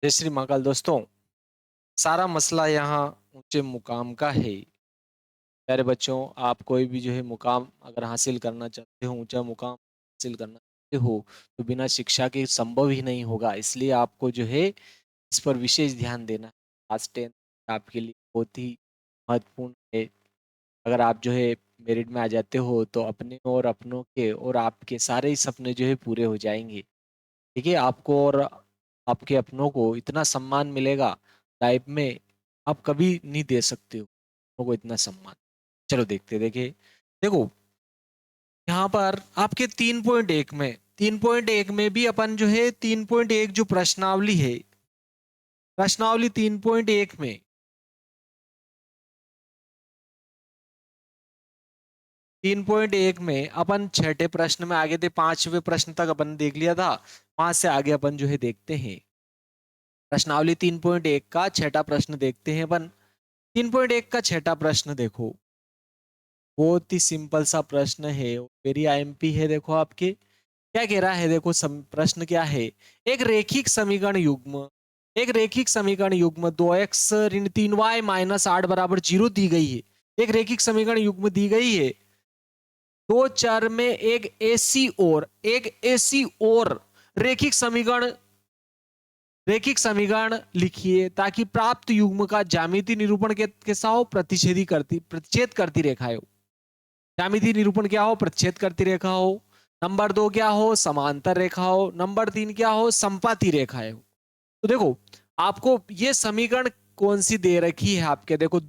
जय श्री महाकाल दोस्तों। सारा मसला यहाँ ऊंचे मुकाम का है। प्यारे बच्चों, आप कोई भी जो है मुकाम अगर हासिल करना चाहते हो, ऊंचा मुकाम हासिल करना चाहते हो, तो बिना शिक्षा के संभव ही नहीं होगा। इसलिए आपको जो है इस पर विशेष ध्यान देना है। क्लास 10 आपके लिए बहुत ही महत्वपूर्ण है। अगर आप जो है मेरिट में आ जाते हो तो अपने और अपनों के और आपके सारे ही सपने जो है पूरे हो जाएंगे। ठीक है, आपको और आपके अपनों को इतना सम्मान मिलेगा लाइफ में, आप कभी नहीं दे सकते हो अपनों को इतना सम्मान। चलो देखिए देखो, यहाँ पर आपके 3.1 में भी अपन जो है 3.1 जो प्रश्नावली है, प्रश्नावली 3.1 में 3.1 में अपन छठे प्रश्न में आगे थे। 5वें प्रश्न तक अपन देख लिया था, वहां से आगे अपन जो है देखते हैं प्रश्नावली 3.1 का छठा प्रश्न देखते हैं अपन। 3.1 का छठा प्रश्न देखो, बहुत ही सिंपल सा प्रश्न है, वेरी आईएमपी है। देखो आपके क्या कह रहा है, देखो प्रश्न क्या है। एक रेखिक समीकरण युग्म एक रेखिक समीकरण युग्म 2x ऋण 3y माइनस 8 बराबर 0 दी गई है। एक रेखिक समीकरण युग्म दी गई है, दो चर में एक एसी और रेखिक समीकरण लिखिए ताकि प्राप्त युग्म का ज्यामितीय निरूपण कैसा हो, प्रतिच्छेद करती रेखाएं हो। ज्यामितीय निरूपण क्या हो, प्रतिच्छेद करती रेखा हो। नंबर 2 क्या हो, समांतर रेखा हो। नंबर 3 क्या हो, संपाती रेखाएं हो। तो देखो आपको ये समीकरण कौन सी दे रखी है आपके, देखो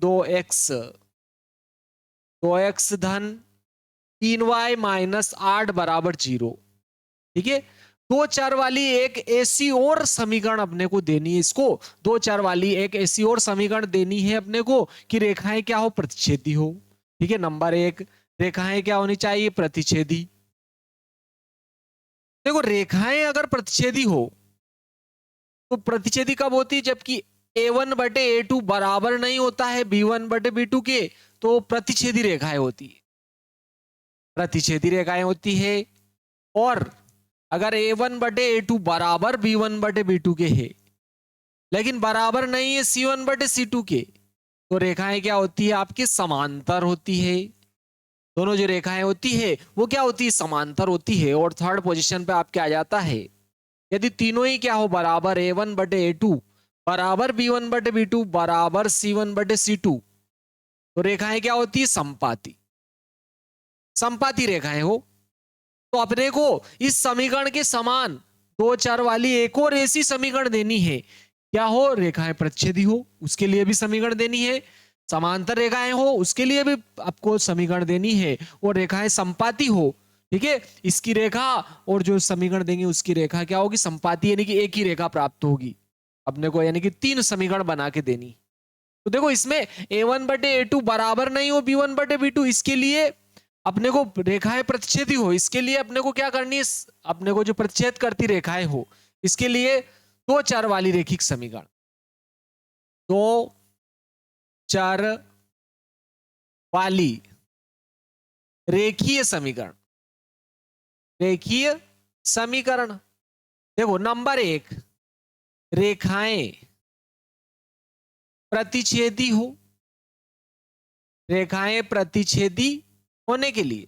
2x धन 3y माइनस 8 बराबर 0। ठीक है, दो चर वाली एक ऐसी और समीकरण अपने को देनी है। इसको दो चर वाली एक ऐसी और समीकरण देनी है अपने को कि रेखाएं क्या हो, प्रतिच्छेदी हो। ठीक है, नंबर 1, रेखाएं क्या होनी चाहिए, प्रतिच्छेदी। देखो रेखाएं अगर प्रतिच्छेदी हो तो प्रतिच्छेदी कब होती है, जबकि a1/a2 बराबर नहीं होता है b1/b2 के, तो प्रतिच्छेदी रेखाएं होती है, प्रतिच्छेदी रेखाएं होती है। और अगर a1/a2 बराबर b1/b2 के है लेकिन बराबर नहीं है c1/c2 के, तो रेखाएं क्या होती है आपकी, समांतर होती है। दोनों जो रेखाएं होती है वो क्या होती है, समांतर होती है। और थर्ड पोजीशन पे आपके आ जाता है, यदि तीनों ही क्या हो, बराबर a1/a2 बराबर b1/b2 बराबर c1/c2, तो रेखाएं क्या होती है, संपाती, संपाती रेखाएं हो। तो अपने को इस समीकरण के समान दो चर वाली एक और ऐसी समीकरण देनी है, क्या हो, रेखाएं प्रतिच्छेदी हो, उसके लिए भी समीकरण देनी है। समांतर रेखाएं हो, उसके लिए भी आपको समीकरण देनी है। और रेखाएं संपाती हो, ठीक है, इसकी रेखा और जो समीकरण देंगे उसकी रेखा क्या होगी, संपाती, यानी कि एक ही रेखा प्राप्त होगी अपने को, यानी कि 3 समीकरण बना के देनी। तो देखो इसमें a1/a2 बराबर नहीं हो b1/b2, इसके लिए अपने को रेखाएं प्रतिच्छेदी हो, इसके लिए अपने को क्या करनी है, अपने को जो प्रतिच्छेद करती रेखाएं हो, इसके लिए दो चर वाली रेखिक समीकरण, दो चर वाली रेखीय समीकरण, रेखीय समीकरण। देखो नंबर 1, रेखाएं प्रतिच्छेदी हो, रेखाएं प्रतिच्छेदी होने के लिए,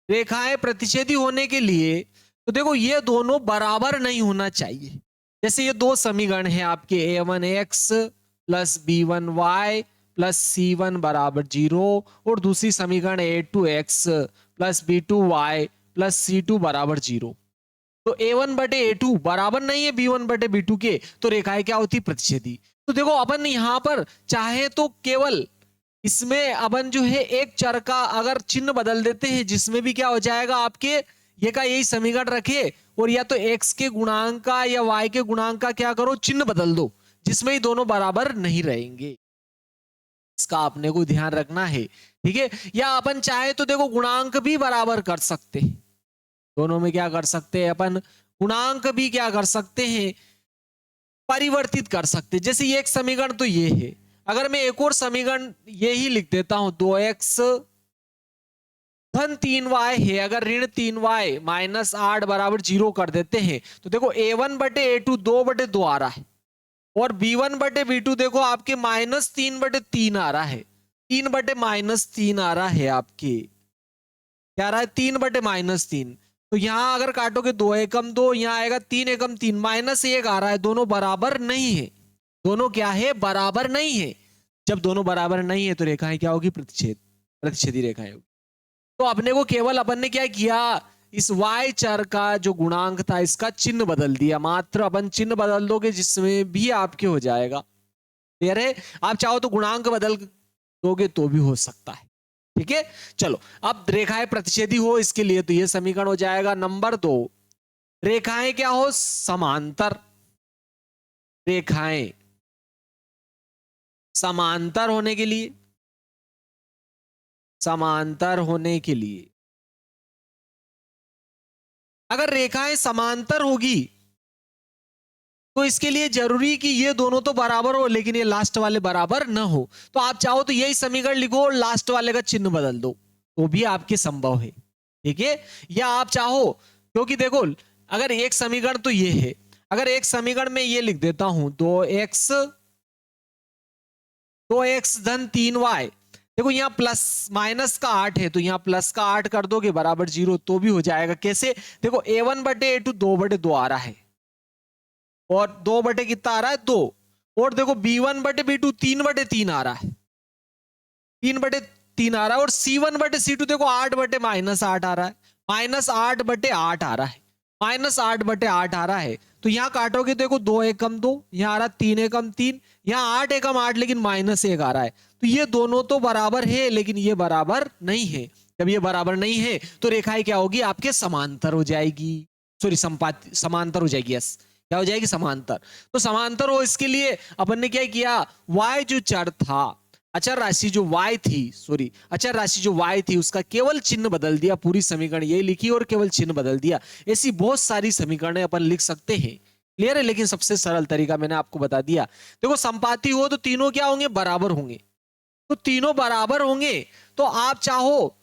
रेखाएं प्रतिच्छेदी होने के लिए, तो देखो ये दोनों बराबर नहीं होना चाहिए। जैसे ये दो समीकरण है आपके a1x plus b1y plus c1 बराबर 0, और दूसरी समीकरण a2x plus b2y plus c2 बराबर 0। तो a1/a2 बराबर नहीं है b1/b2 के, तो रेखाएं क्या होती, प्रतिच्छेदी। तो देखो अपन यहां पर चाहे तो केवल इसमें अपन जो है एक चर का अगर चिन्ह बदल देते हैं, जिसमें भी क्या हो जाएगा आपके ये का यही समीकरण रखे, और या तो x के गुणांक का या y के गुणांक का क्या करो, चिन्ह बदल दो, जिसमें ही दोनों बराबर नहीं रहेंगे। इसका आपने को ध्यान रखना है। ठीक है, या अपन चाहे तो देखो गुणांक भी बराबर कर सकते हैं, दोनों में क्या कर सकते हैं अपन, गुणांक भी क्या कर सकते हैं, परिवर्तित कर सकते हैं। जैसे ये एक समीकरण तो ये है, अगर मैं एक और समीकरण ये ही लिख देता हूं 2x धन 3y है, अगर ऋण 3y माइनस 8 बराबर 0 कर देते हैं तो देखो a1 बटे a2 2/2 आ रहा है, और b1 बटे b2 देखो आपके -3/3 आ रहा है, 3/-3 आ रहा है आपके, क्या आ रहा है 3/-3। तो यहां अगर काटोगे 2 एकम 2, यहां आएगा 3 एकम 3, -1 आ रहा है, दोनों बराबर नहीं है, दोनों क्या है बराबर नहीं है। जब दोनों बराबर नहीं है तो रेखाएं क्या होगी प्रतिच्छेद, प्रतिच्छेदी रेखाएं होगी। तो अपने को केवल अपन ने क्या किया, इस y चर का जो गुणांक था इसका चिन्ह बदल दिया, मात्र अपन चिन्ह बदल दोगे जिसमें भी आपके हो जाएगा। क्लियर है, आप चाहो तो गुणांक बदल दोगे तो भी हो सकता है। ठीक है, चलो अब रेखाएं प्रतिच्छेदी हो इसके लिए तो यह समीकरण हो जाएगा नंबर 2, रेखाएं क्या हो समांतर, रेखाएं समांतर होने के लिए, समांतर होने के लिए अगर रेखाएं समांतर होगी तो इसके लिए जरूरी कि ये दोनों तो बराबर हो लेकिन ये लास्ट वाले बराबर ना हो। तो आप चाहो तो यही समीकरण लिखो और लास्ट वाले का चिन्ह बदल दो तो भी आपके संभव है। ठीक है, या आप चाहो, क्योंकि देखो अगर एक समीकरण तो ये है, अगर एक समीकरण में ये लिख देता हूं 2x धन 3y, देखो यहां प्लस माइनस का 8 है तो यहां प्लस का 8 कर दोगे बराबर 0 तो भी हो जाएगा। कैसे, देखो a1 बटे a2 2/2 आ रहा है, और 2 बटे कितना आ रहा है 2, और देखो b1 बटे b2 3/3 आ रहा है, 3/3 आ रहा है, और c1 बटे c2 देखो 8/-8 आ रहा है, -8/8 आ रहा है, -8/8 आ रहा है। तो यहां काटोगे देखो 2 एकम 2, यहां आ रहा 3 एकम 3, यहां 8 एकम 8 लेकिन -1 आ रहा है। तो ये दोनों तो बराबर है लेकिन ये बराबर नहीं है। जब ये बराबर नहीं है तो रेखाएं क्या होगी आपके समांतर हो जाएगी, सॉरी समांतर हो जाएगी, यस क्या हो जाएगी समांतर। तो समांतर हो इसके लिए अपन ने क्या किया, y जो चर था, अचर राशि जो y थी, सॉरी अचर राशि जो y थी उसका केवल चिन्ह बदल दिया, पूरी समीकरण यही लिखी और केवल चिन्ह बदल दिया। ऐसी बहुत सारी समीकरणें अपन लिख सकते हैं, क्लियर है, लेकिन सबसे सरल तरीका मैंने आपको बता दिया। देखो संपाती हो तो तीनों क्या होंगे बराबर होंगे, तो तीनों बराबर होंगे तो आप चाहो,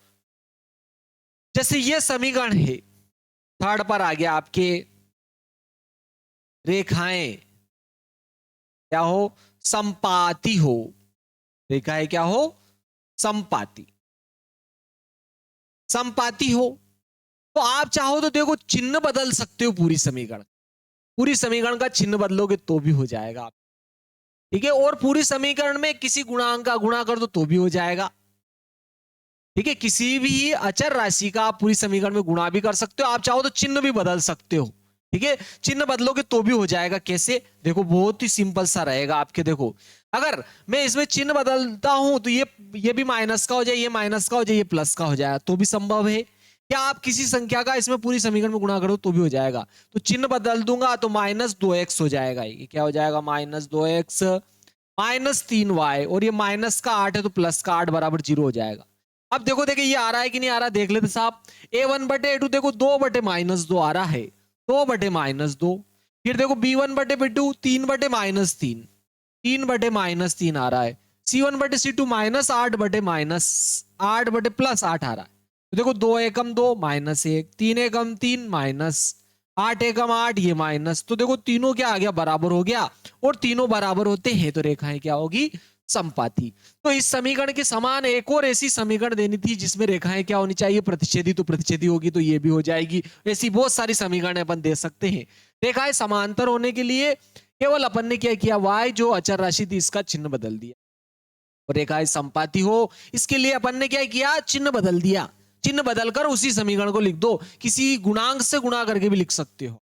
जैसे ये समीकरण है थर्ड पर आ गया आपके, रेखाएं क्या हो संपाती हो, रेखाएं क्या हो संपाती, संपाती हो तो आप चाहो तो देखो चिन्ह बदल सकते हो, पूरी समीकरण, पूरी समीकरण का चिन्ह बदलोगे तो भी हो जाएगा। ठीक है, और पूरी समीकरण में किसी गुणांक का गुणा कर दो तो भी हो जाएगा। ठीक है, किसी भी अचर राशि का आप पूरी समीकरण में गुणा भी कर सकते हो, आप चाहो तो चिन्ह भी बदल सकते हो। ठीक है, चिन्ह बदलोगे तो भी हो जाएगा। कैसे, देखो बहुत ही सिंपल सा रहेगा आपके, देखो अगर मैं इसमें चिन्ह बदलता हूं तो ये भी माइनस का हो जाए, ये माइनस का हो जाए, ये प्लस का हो जाए तो भी संभव है। क्या आप किसी संख्या का इसमें पूरी समीकरण में गुणा करो तो भी हो जाएगा। तो चिन्ह बदल दूंगा तो -2x हो जाएगा, ये क्या हो जाएगा -2x -3y, और ये माइनस का 8 है तो प्लस का 8 बराबर 0 हो जाएगा। अब देखो देखिए ये आ रहा है कि नहीं आ रहा, देख लेते साहब, a1 बटे a2 देखो 2/-2 आ रहा है, 2/-2, फिर देखो b1 बटे b2 3/-3, 3/-3 आ रहा है, c1 बटे c2 -8/-8 आ रहा है। तो देखो 2 एकम 2 -1, 3 एकम 3 -8 एकम 8, ये माइनस, तो देखो तीनों क्या आ गया बराबर हो गया, और तीनों बराबर होते हैं तो रेखाएं क्या होगी संपाती। तो इस समीकरण के समान एक और ऐसी समीकरण देनी थी जिसमें रेखाएं क्या होनी चाहिए प्रतिच्छेदी, तो प्रतिच्छेदी होगी तो ये भी हो जाएगी। ऐसी बहुत सारी समीकरण अपन दे सकते हैं। रेखाएं समांतर होने के लिए केवल अपन ने क्या किया, y जो अचर राशि थी इसका चिन्ह बदल दिया, और रेखाएं संपाती हो इसके लिए अपन ने क्या किया, चिन्ह बदल दिया। चिन्ह बदलकर उसी समीकरण को लिख दो, किसी गुणांक से गुणा करके भी लिख सकते हो।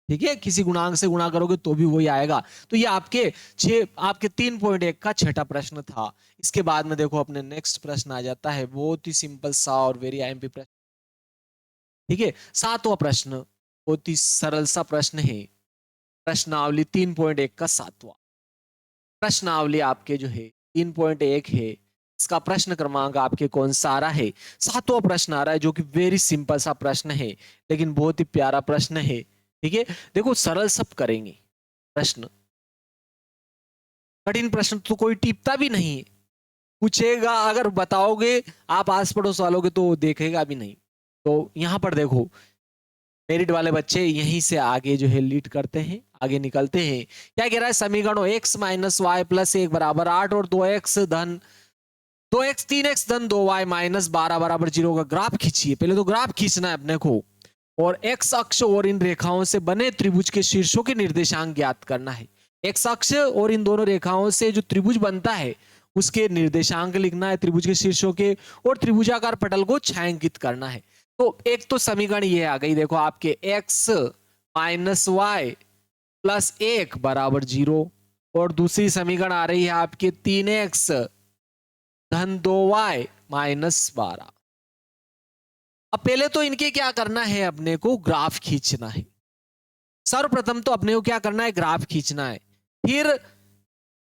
ठीक है, किसी गुणांक से गुणा करोगे तो भी वही आएगा। तो ये आपके 3.1 का छठा प्रश्न था। इसके बाद में देखो अपने नेक्स्ट प्रश्न आ जाता है, बहुत ही सिंपल सा और वेरी आईएमपी प्रश्न। ठीक है, सातवां प्रश्न बहुत ही सरल सा प्रश्न है, प्रश्नावली 3.1 का सातवां प्रश्नावली आपके जो है 3.1 है, इसका प्रश्न क्रमांक आपके कौन सा आ रहा है, सातवां प्रश्न आ रहा है, जो कि वेरी सिंपल सा प्रश्न है लेकिन बहुत ही प्यारा प्रश्न है। ठीक है, देखो सरल सब करेंगे प्रश्न, कठिन प्रश्न तो कोई टिपता भी नहीं है, पूछेगा, अगर बताओगे आप आस पड़ोस वालों के तो देखेगा भी नहीं। तो यहाँ पर देखो मेरिट वाले बच्चे यहीं से आगे जो है लीड करते हैं, आगे निकलते हैं। क्या कह रहा है समीकरणों x माइनस वाई प्लस 1 बराबर 8 और 2x धन 2x 3x धन 2y माइनस 12 बराबर 0 का ग्राफ खींचिए। पहले तो ग्राफ खींचना है अपने को, और x अक्ष और इन रेखाओं से बने त्रिभुज के शीर्षों के निर्देशांक ज्ञात करना है। x अक्ष और इन दोनों रेखाओं से जो त्रिभुज बनता है उसके निर्देशांक लिखना है त्रिभुज के शीर्षों के, और त्रिभुजाकार पटल को छायांकित करना है। तो एक तो समीकरण ये आ गई देखो आपके x माइनस वाई प्लस 1 बराबर 0, और दूसरी समीकरण आ रही है आपके 3x धन 2y माइनस 12। अब पहले तो इनके क्या करना है, अपने को ग्राफ खींचना है। सर्वप्रथम तो अपने को क्या करना है, ग्राफ खींचना है। फिर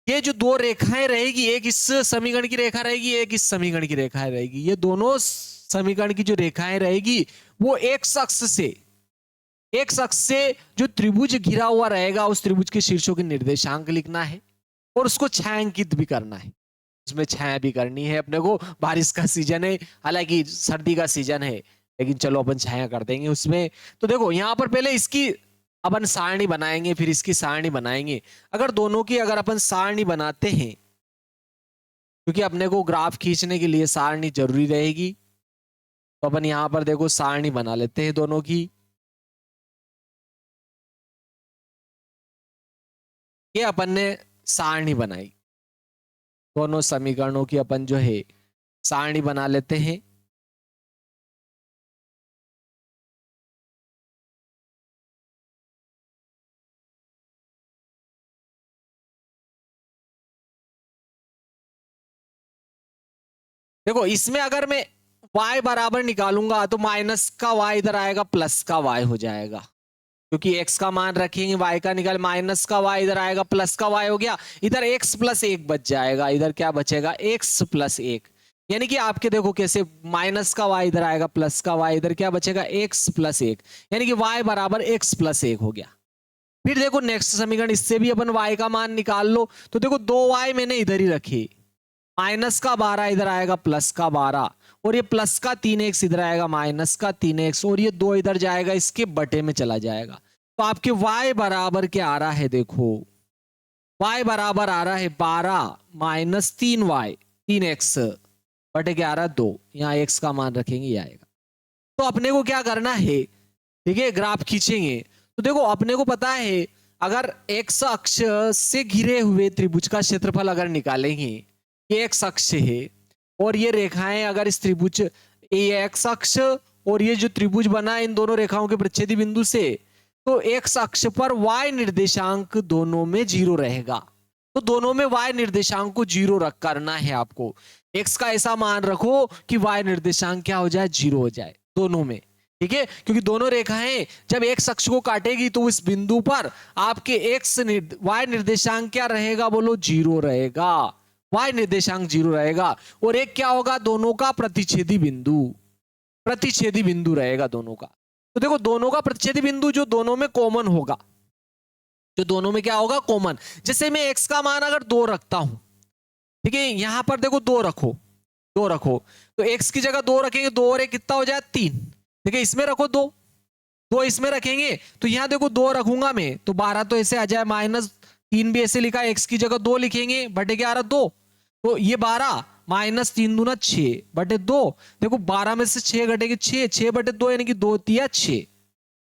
ये जो दो रेखाएं रहेगी, एक इस समीकरण की रेखा रहेगी, एक इस समीकरण की रेखा रहेगी, ये दोनों समीकरण की जो रेखाएं रहेगी वो एक अक्ष से जो त्रिभुज घिरा हुआ रहेगा उस त्रिभुज के शीर्षों के निर्देशांक लिखना है, और उसको छायांकित भी करना है। उसमें छाया भी करनी है अपने को। बारिश का सीजन है, हालांकि सर्दी का सीजन है, लेकिन चलो अपन छाया कर देंगे उसमें। तो देखो यहां पर पहले इसकी अपन सारणी बनाएंगे, फिर इसकी सारणी बनाएंगे। अगर दोनों की अगर अपन सारणी बनाते हैं, क्योंकि अपने को ग्राफ खींचने के लिए सारणी जरूरी रहेगी, तो अपन यहां पर देखो सारणी बना लेते हैं दोनों की। ये अपन ने सारणी बनाई, दोनों समीकरणों की अपन जो है सारणी बना लेते हैं। देखो इसमें अगर मैं y बराबर निकालूंगा तो माइनस का y इधर आएगा, प्लस का y हो जाएगा, क्योंकि x का मान रखेंगे, y का निकाल, माइनस का y इधर आएगा, प्लस का y हो गया। इधर x प्लस 1 बच जाएगा, इधर क्या बचेगा, x प्लस 1। यानी कि आपके देखो कैसे, माइनस का y इधर आएगा, प्लस का y, इधर क्या बचेगा, x प्लस 1, यानी कि y बराबर x प्लस 1 हो गया। फिर देखो नेक्स्ट समीकरण, इससे भी अपन y का मान निकाल लो। तो देखो 2y मैंने इधर ही रखी, माइनस का 12 इधर आएगा, प्लस का 12, और ये प्लस का 3x इधर आएगा, माइनस का 3x, और ये 2 इधर जाएगा, इसके बटे में चला जाएगा। तो आपके y बराबर क्या आ रहा है, देखो y बराबर आ रहा है 12 माइनस 3y 3x बटे क्या आ रहा है 2, यहाँ x का मान रखेंगे ये आएगा। तो अपने को क्या करना है, ठीक है, ग्राफ खींचेंगे। तो देखो अपने को पता है, अगर x अक्ष से घिरे हुए त्रिभुज का क्षेत्रफल अगर निकालेंगे, ये x अक्ष है और ये रेखाएं अगर इस त्रिभुज, ये x अक्ष और ये जो त्रिभुज बना है इन दोनों रेखाओं के प्रतिच्छेदी बिंदु से, तो x अक्ष पर y निर्देशांक दोनों में 0 रहेगा। तो दोनों में y निर्देशांक को 0 रख करना है आपको। x का ऐसा मान रखो कि y निर्देशांक क्या हो जाए, 0 हो जाए दोनों में, ठीक है। क्योंकि दोनों रेखाएं जब x अक्ष को काटेगी तो इस बिंदु पर आपके y निर्देशांक क्या रहेगा, बोलो 0 रहेगा, y निर्देशांक 0 रहेगा। और एक क्या होगा, दोनों का प्रतिच्छेदी बिंदु रहेगा दोनों का। तो देखो दोनों का प्रतिच्छेदी बिंदु जो दोनों में कॉमन होगा, जो दोनों में क्या होगा, कॉमन। जैसे मैं x का मान अगर 2 रखता हूं, ठीक है, यहां पर देखो 2 रखो, तो x की जगह 2 रखेंगे, 2 और 1 कितना हो जाए 3, ठीक है। इसमें रखो 2 इसमें रखेंगे, तो यहां देखो 2 रखूंगा मैं तो 12 तो ऐसे आ जाए, माइनस 3 भी ऐसे लिखा, x की जगह 2 लिखेंगे, बटे क्या आ रहा 2, तो ये 12 माइनस 3 दूना 6 बटे 2, देखो 12 में से 6 घटेगी 6 बटे 2 यानी कि 2 तिया 6।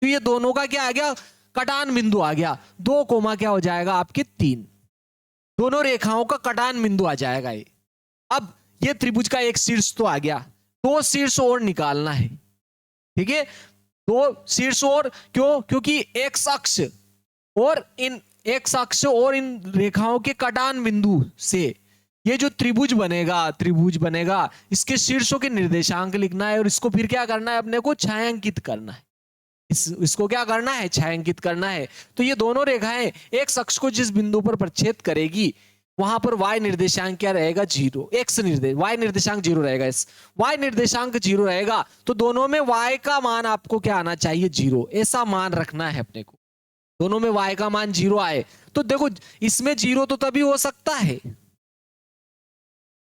तो ये दोनों का क्या आ गया, कटान बिंदु आ गया। 2 कोमा क्या हो जाएगा आपके 3, दोनों रेखाओं का कटान बिंदु आ जाएगा ये। अब ये त्रिभुज का एक शीर्ष तो आ गया, 2 शीर्ष और निकालना है, ठीक है। 2 शीर्ष और, क्यों, क्योंकि x अक्ष और इन रेखाओं के कटान बिंदु से ये जो त्रिभुज बनेगा, इसके शीर्षों के निर्देशांक लिखना है, और इसको फिर क्या करना है, अपने को छायांकित करना है। इसको क्या करना है, छायांकित करना है। तो ये दोनों रेखाएं x अक्ष को जिस बिंदु पर प्रच्छेद करेगी वहां पर y निर्देशांक क्या रहेगा, 0, y निर्देशांक 0 रहेगा, y निर्देशांक 0 रहेगा। तो दोनों में y का मान आपको क्या आना चाहिए, 0, ऐसा मान रखना है अपने को। दोनों में y का मान 0 आए तो देखो इसमें 0 तो तभी हो सकता है,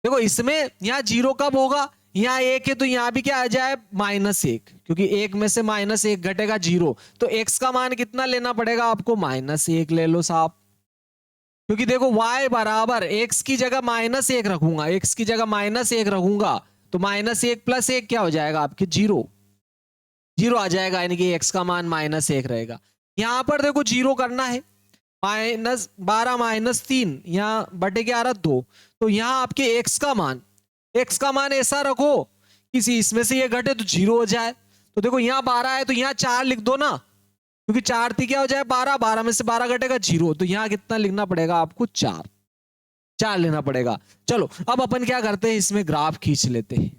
देखो इसमें यहाँ 0 कब होगा, यहाँ 1 है तो यहाँ भी क्या आ जाए -1, क्योंकि 1 में से -1 घटेगा 0, तो x का मान कितना लेना पड़ेगा आपको, -1 ले लो साहब। क्योंकि देखो y बराबर x की जगह -1 रखूंगा, x की जगह -1 रखूंगा तो -1 + 1 क्या हो जाएगा आपके 0 आ जाएगा, यानी कि x का मान -1 रहेगा। यहां पर देखो 0 करना है, -12 - 3 यहाँ बटे 11 2, तो यहाँ आपके x का मान ऐसा रखो किसी इसमें से ये घटे तो 0 हो जाए। तो देखो यहाँ 12 है तो यहाँ 4 लिख दो ना, क्योंकि 4 थी क्या हो जाए 12, 12 में से 12 घटेगा 0, तो यहाँ कितना लिखना पड़ेगा आपको 4 लेना पड़ेगा। चलो अब अपन क्या करते हैं, इसमें ग्राफ खींच लेते हैं।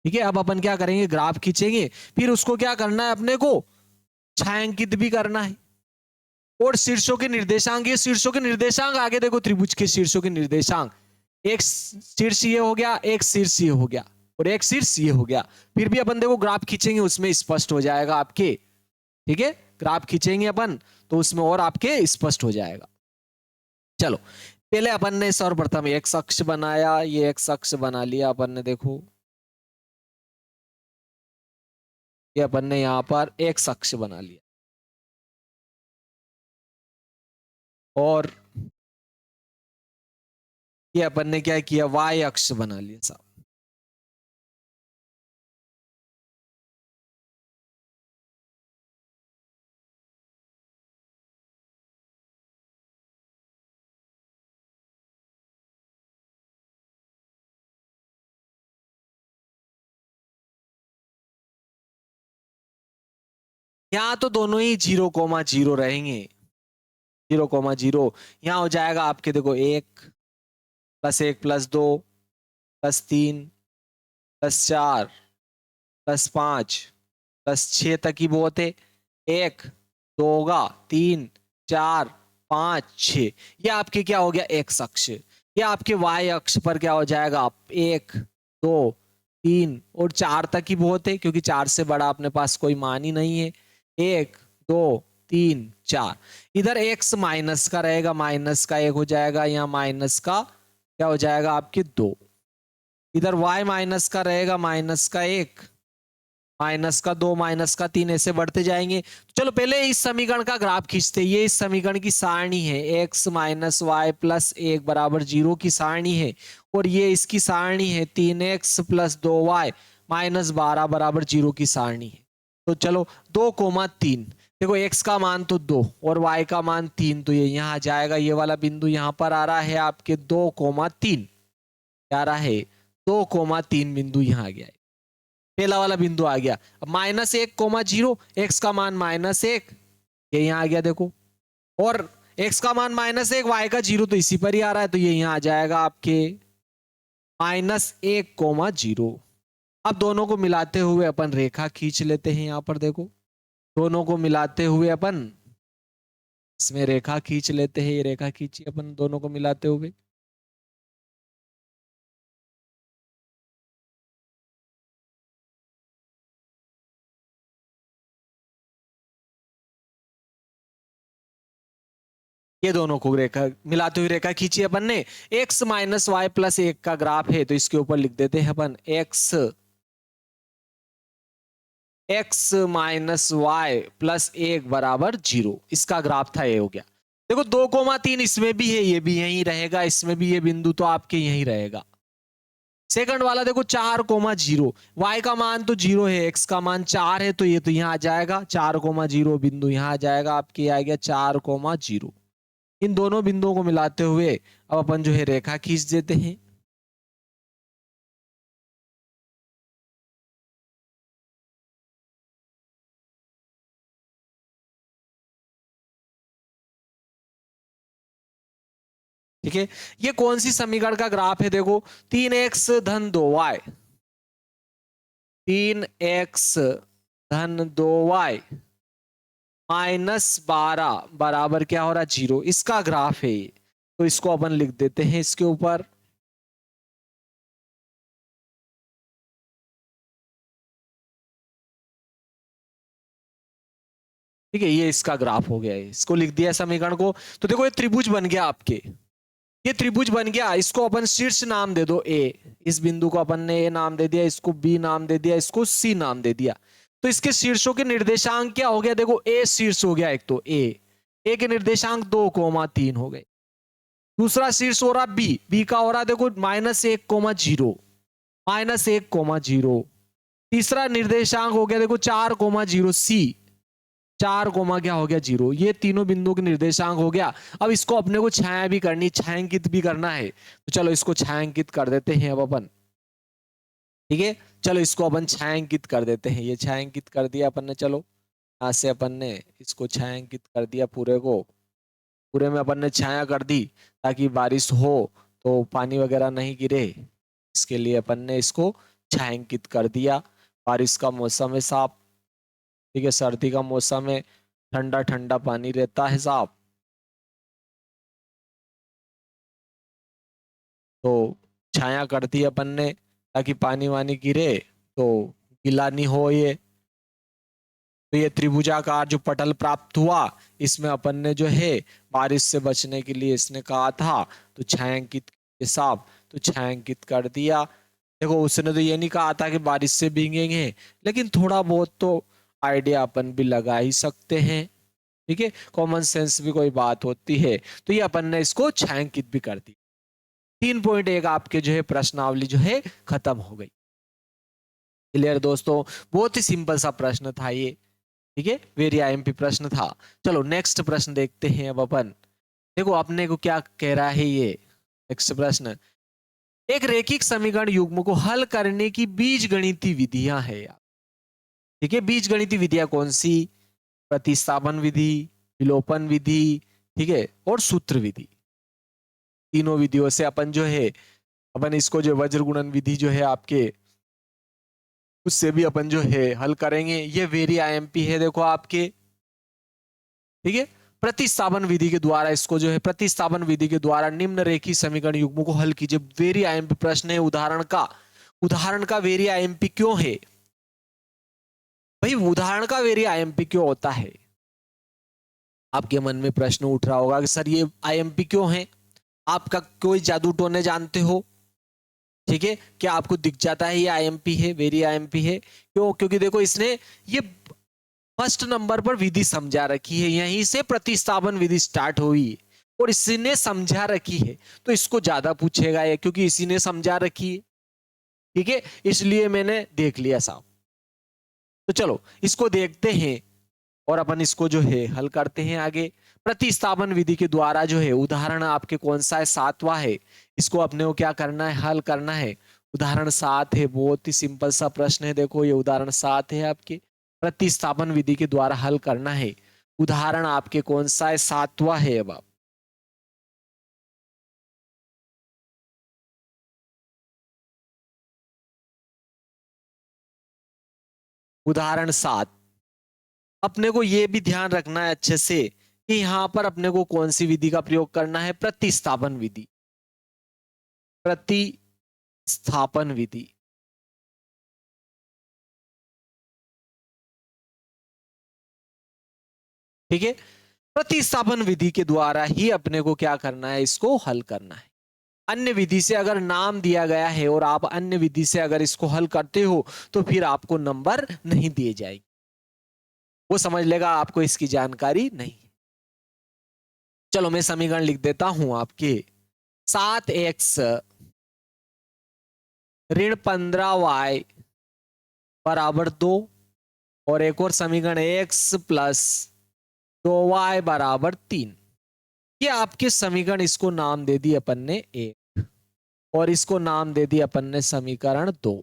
ठीक है, अब अपन क्या करेंगे, ग्राफ खींचेंगे, फिर उसको क्या करना है अपने को छायांकित भी करना है। और शीर्षों के निर्देशांक, ये शीर्षों के निर्देशांक आगे देखो, त्रिभुज के शीर्षों के निर्देशांक, एक शीर्ष ये हो गया, एक शीर्ष ये हो गया और एक शीर्ष ये हो गया। फिर भी अपन देखो ग्राफ खींचेंगे उसमें स्पष्ट हो जाएगा आपके। ठीक है, ग्राफ खींचेंगे अपन तो उसमें और आपके स्पष्ट हो जाएगा। चलो पहले अपन ने सर्वप्रथम एक्स अक्ष बनाया, ये एक्स अक्ष बना लिया अपन ने, देखो ये अपन ने यहां पर एक्स अक्ष बना लिया, और ये अपन ने क्या किया, वाई अक्ष बना लिया साहब। यहां तो दोनों ही 0,0 रहेंगे, 0,0। यहां हो जाएगा आपके देखो 1 + 1 + 2 + 3 + 4 + 5 + 6 तक ही बहुत है, 1 2 होगा, 3 4 5 6, ये आपके क्या हो गया एक्स अक्ष। ये आपके वाई अक्ष पर क्या हो जाएगा, 1 2 3 और 4 तक ही बहुत है, क्योंकि 4 से बड़ा अपने पास कोई मान ही नहीं है। 1 2 3 4, इधर x माइनस का रहेगा, -1 हो जाएगा, यहाँ माइनस का क्या हो जाएगा आपके 2, इधर y माइनस का रहेगा, -1 -2 -3, ऐसे बढ़ते जाएंगे। चलो पहले इस समीकरण का ग्राफ खींचते, ये इस समीकरण की सारणी है, x - y + 1 = 0 की सारणी है, और ये इसकी सारणी है 3x + 2y - 12 = 0 की सारणी है। तो चलो 2,3, देखो x का मान तो 2 और y का मान 3, तो ये यहाँ आ जाएगा, ये वाला बिंदु यहाँ पर आ रहा है आपके 2,3, क्या आ रहा है 2,3 बिंदु यहाँ आ गया है, पहला वाला बिंदु आ गया। अब -1,0, x का मान -1, ये यहाँ आ गया देखो, और x का मान -1, y का 0 तो इसी पर ही आ रहा है, तो ये यहाँ आ जाएगा आपके -1,0। अब दोनों को मिलाते हुए अपन रेखा खींच लेते हैं, यहाँ पर देखो दोनों को मिलाते हुए अपन इसमें रेखा खींच लेते हैं, ये रेखा खींची अपन दोनों को मिलाते हुए। ये दोनों को रेखा मिलाते हुए रेखा खींची अपन ने, x - y + 1 का ग्राफ है, तो इसके ऊपर लिख देते हैं अपन x - y + 1 = 0, इसका ग्राफ था, ये हो गया। देखो 2,3 इसमें भी है, ये भी यहीं रहेगा, इसमें भी ये बिंदु तो आपके यहीं रहेगा। सेकंड वाला देखो 4,0, y का मान तो 0 है, x का मान 4 है, तो ये तो यहाँ आ जाएगा 4,0 बिंदु यहाँ आ जाएगा आपके, आ गया 4,0। इन दोनों बिंदुओं को मिलाते हुए अब अपन जो है रेखा खींच देते हैं। ठीक है, ये कौन सी समीकरण का ग्राफ है, देखो 3x - 2y, 3x - 2y -12 बराबर क्या हो रहा है 0, इसका ग्राफ है ये, तो इसको अपन लिख देते हैं इसके ऊपर। ठीक है, ये इसका ग्राफ हो गया है, इसको लिख दिया समीकरण को। तो देखो ये त्रिभुज बन गया आपके, ये त्रिभुज बन गया, इसको अपन शीर्ष नाम दे दो ए, इस बिंदु को अपन ने ए नाम दे दिया, इसको बी नाम दे दिया, इसको सी नाम दे दिया। तो इसके शीर्षों के निर्देशांक क्या हो गया, देखो ए शीर्ष हो गया, एक तो ए के निर्देशांक 2,3 हो गए। दूसरा शीर्ष हो रहा बी का हो रहा देखो -1,0, -1,0। तीसरा निर्देशांक हो गया देखो 4,0 सी, 4, क्या हो गया 0। ये तीनों बिंदुओं के निर्देशांक हो गया। अब इसको अपने को छाया भी करनी, छायांकित भी करना है, तो चलो इसको छायांकित कर देते हैं अब अपन। ठीक है, चलो इसको अपन छायांकित कर देते हैं। ये छायांकित कर दिया अपन ने, चलो यहां से अपन ने इसको छायांकित कर दिया, पूरे को, पूरे में अपन ने छाया कर दी, ताकि बारिश हो तो पानी वगैरह नहीं गिरे, इसके लिए अपन ने इसको छायांकित कर दिया। बारिश का मौसम है साहब, ठीक है, सर्दी का मौसम है, ठंडा ठंडा पानी रहता है साहब, तो छाया कर दी अपन ने, ताकि पानी वानी गिरे तो गीला नहीं हो ये। तो ये त्रिभुजाकार जो पटल प्राप्त हुआ, इसमें अपन ने जो है बारिश से बचने के लिए इसने कहा था, तो छायांकित के साहब, तो छायांकित कर दिया। देखो उसने तो ये नहीं कहा था कि बारिश से भीगेंगे, लेकिन थोड़ा बहुत तो आइडिया अपन भी लगा ही सकते हैं। ठीक है, कॉमन सेंस भी कोई बात होती है, तो ये अपन ने इसको छायांकित भी कर दी। 3.1 आपके जो है प्रश्नावली जो है खत्म हो गई। क्लियर दोस्तों, बहुत ही सिंपल सा प्रश्न था ये। ठीक है, वेरी आईएमपी प्रश्न था। चलो नेक्स्ट प्रश्न देखते हैं अब अपन। देखो अपने को क्या कह रहा है ये नेक्स्ट प्रश्न, एक रैखिक समीकरण युग्म को हल करने की बीजगणितीय विधियां है यार। ठीक है, बीजगणितीय विधियां कौन सी, प्रतिस्थापन विधि, विलोपन विधि, ठीक है, और सूत्र विधि। तीनों विधियों से अपन जो है, अपन इसको जो वज्र गुणन विधि जो है आपके, उससे भी अपन जो है हल करेंगे। ये वेरी आईएमपी है देखो आपके। ठीक है, प्रतिस्थापन विधि के द्वारा इसको जो है, प्रतिस्थापन विधि के द्वारा निम्न रेखीय समीकरण युग्मों को हल कीजिए। वेरी आईएमपी प्रश्न है, उदाहरण का वेरी आईएमपी क्यों है भाई, उदाहरण का वेरी आईएमपी क्यों होता है? आपके मन में प्रश्न उठ रहा होगा कि सर ये आईएमपी क्यों है, आपका कोई जादू टोने जानते हो? ठीक है, क्या आपको दिख जाता है ये आईएमपी है, वेरी आईएमपी है? क्यों? क्योंकि देखो इसने ये फर्स्ट नंबर पर विधि समझा रखी है, यहीं से प्रतिस्थापन विधि स्टार्ट हुई और इसी ने समझा रखी है, तो इसको ज्यादा पूछेगा ये, क्योंकि इसी ने समझा रखी है। ठीक है, इसलिए मैंने देख लिया साहब। तो चलो इसको देखते हैं और अपन इसको जो है हल करते हैं आगे। प्रतिस्थापन विधि के द्वारा जो है, उदाहरण आपके कौन सा है, 7वां है। इसको अपने को क्या करना है, हल करना है। उदाहरण 7 है, बहुत ही सिंपल सा प्रश्न है। देखो ये उदाहरण 7 है आपके, प्रतिस्थापन विधि के द्वारा हल करना है। उदाहरण आपके कौन सा है, 7वां है। अब आप उदाहरण 7, अपने को ये भी ध्यान रखना है अच्छे से कि यहां पर अपने को कौन सी विधि का प्रयोग करना है, प्रतिस्थापन विधि, प्रतिस्थापन विधि। ठीक है, प्रतिस्थापन विधि के द्वारा ही अपने को क्या करना है, इसको हल करना है। अन्य विधि से अगर नाम दिया गया है और आप अन्य विधि से अगर इसको हल करते हो, तो फिर आपको नंबर नहीं दिए जाएंगे, वो समझ लेगा आपको इसकी जानकारी नहीं है। चलो मैं समीकरण लिख देता हूं आपके, 7x ऋण 15y बराबर 2, और एक और समीकरण x प्लस 2y बराबर 3। ये आपके समीकरण, इसको नाम दे दी अपन ने 1 और इसको नाम दे दी अपन ने समीकरण 2।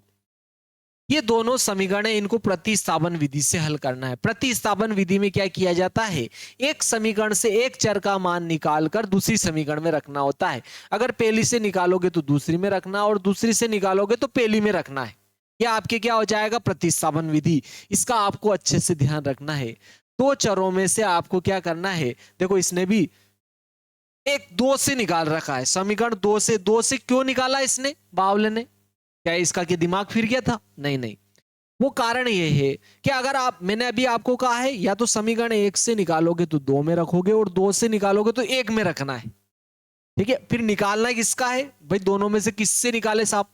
ये दोनों समीकरण है, इनको प्रतिस्थापन विधि से हल करना है। प्रतिस्थापन विधि में क्या किया जाता है, एक समीकरण से एक चर का मान निकालकर दूसरी समीकरण में रखना होता है। अगर पहली से निकालोगे तो दूसरी में रखना, और दूसरी से निकालोगे तो पहली में रखना है। यह आपके क्या हो जाएगा, प्रतिस्थापन विधि। इसका आपको अच्छे से ध्यान रखना है। दो चरों में से आपको क्या करना है, देखो इसने भी एक 2 से निकाल रखा है समीकरण, 2 से क्यों निकाला इसने, बावले ने? क्या इसका कि दिमाग फिर गया था? नहीं नहीं, वो कारण ये है कि अगर आप, मैंने अभी आपको कहा है या तो समीकरण 1 से निकालोगे तो 2 में रखोगे, और 2 से निकालोगे तो 1 में रखना है। ठीक है, फिर निकालना किसका है भाई, दोनों में से किससे निकाले साहब।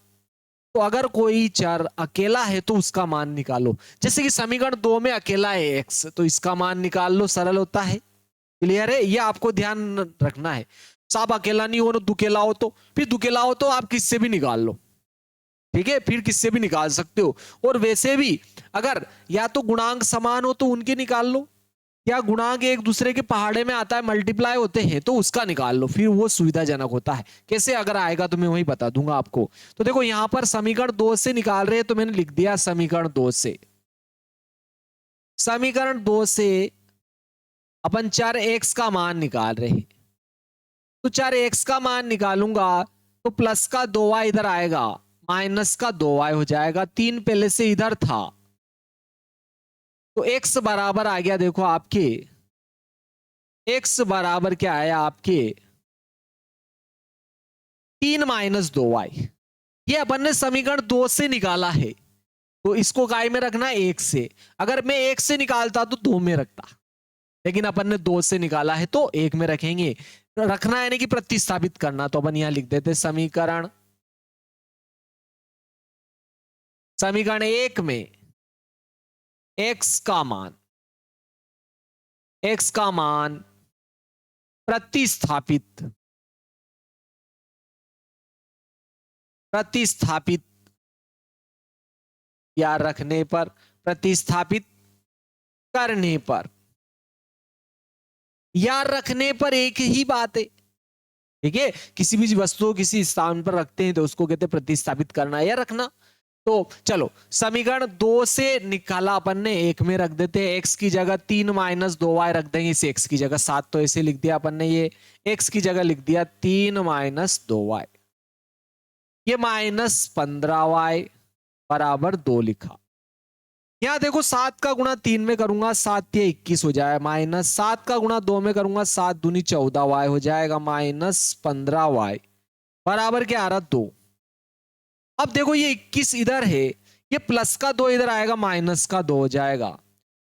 तो अगर कोई चर अकेला है तो उसका मान निकालो। जैसे कि समीकरण 2 में अकेला है एक्स, तो इसका मान निकाल लो, सरल होता है। क्लियर है, ये आपको ध्यान रखना है। साहब अकेला नहीं हो ना, दुकेला हो तो, फिर दुकेला हो तो आप किससे भी निकाल लो। ठीक है, फिर किससे भी निकाल सकते हो। और वैसे भी अगर या तो गुणांक समान हो तो उनके निकाल लो, या गुणांक एक दूसरे के पहाड़े में आता है, मल्टीप्लाई होते हैं, तो उसका निकाल लो, फिर वो सुविधाजनक होता है। कैसे अगर आएगा तो मैं वही बता दूंगा आपको। तो देखो यहां पर समीकरण 2 से निकाल रहे हैं, तो मैंने लिख दिया समीकरण 2 से। समीकरण 2 से अपन चर x का मान निकाल रहे हैं, तो चर x का मान निकालूंगा तो प्लस का 2y इधर आएगा, माइनस का 2y हो जाएगा, 3 पहले से इधर था, तो x बराबर आ गया, देखो आपके x बराबर क्या आया आपके 3 माइनस 2y। ये अपन ने समीकरण 2 से निकाला है, तो इसको काय में रखना, 1 से। अगर मैं 1 से निकालता तो 2 में रखता, लेकिन अपन ने 2 से निकाला है तो 1 में रखेंगे। तो रखना यानी कि प्रतिस्थापित करना, तो अपन यहां लिख देते समीकरण 1 में x का मान प्रतिस्थापित या रखने पर, प्रतिस्थापित करने पर या रखने पर एक ही बात है। ठीक है, किसी भी वस्तु को किसी स्थान पर रखते हैं तो उसको कहते हैं प्रतिस्थापित करना या रखना। तो चलो समीकरण 2 से निकाला अपन ने, 1 में रख देते हैं, x की जगह 3 माइनस 2y रख देंगे, इसे x की जगह 7 तो ऐसे लिख दिया अपन ने, ये x की जगह लिख दिया 3 माइनस 2y, ये माइनस 15y बराबर 2 लिखा। यहां देखो 7 का गुणा 3 में करूंगा, 7 या 21 हो जाएगा, माइनस 7 का गुणा 2 में करूंगा, 7 दूनी 14y हो जाएगा, माइनस 15y बराबर क्या आ रहा 2। अब देखो ये 21 इधर है, ये प्लस का 2 इधर आएगा, माइनस का 2 हो जाएगा।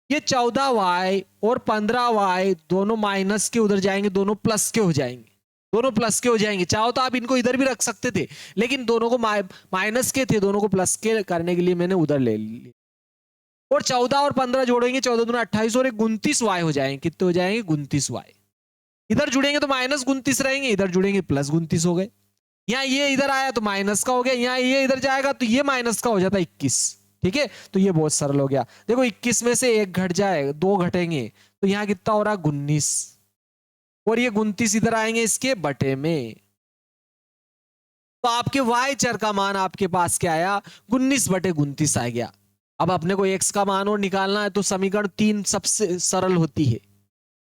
ये 14y और 15y दोनों माइनस के उधर जाएंगे, दोनों प्लस के हो जाएंगे, दोनों प्लस के हो जाएंगे। चाहो तो आप इनको इधर भी रख सकते थे, लेकिन दोनों को माइनस के थे, दोनों को प्लस के करने के लिए मैंने उधर ले लिया। और 14 और 15 जोड़ेंगे, 14 दूना 28 और 29y हो जाएंगे, कितने हो जाएंगे 29y। इधर जुड़ेंगे तो माइनस 29 रहेंगे, इधर जुड़ेंगे प्लस 29 हो गए। यहाँ ये इधर आया तो माइनस का हो गया, यहाँ ये इधर जाएगा तो ये माइनस का हो जाता 21। ठीक है, तो ये बहुत सरल हो गया। देखो 21 में से 1 घट जाए, 2 घटेंगे, तो यहाँ कितना हो रहा 19, और ये 29 इधर आएंगे इसके बटे में, तो आपके y चर का मान आपके पास क्या आया 19 बटे 29 आ गया। अब अपने को x का मान और निकालना है, तो समीकरण 3 सबसे सरल होती है।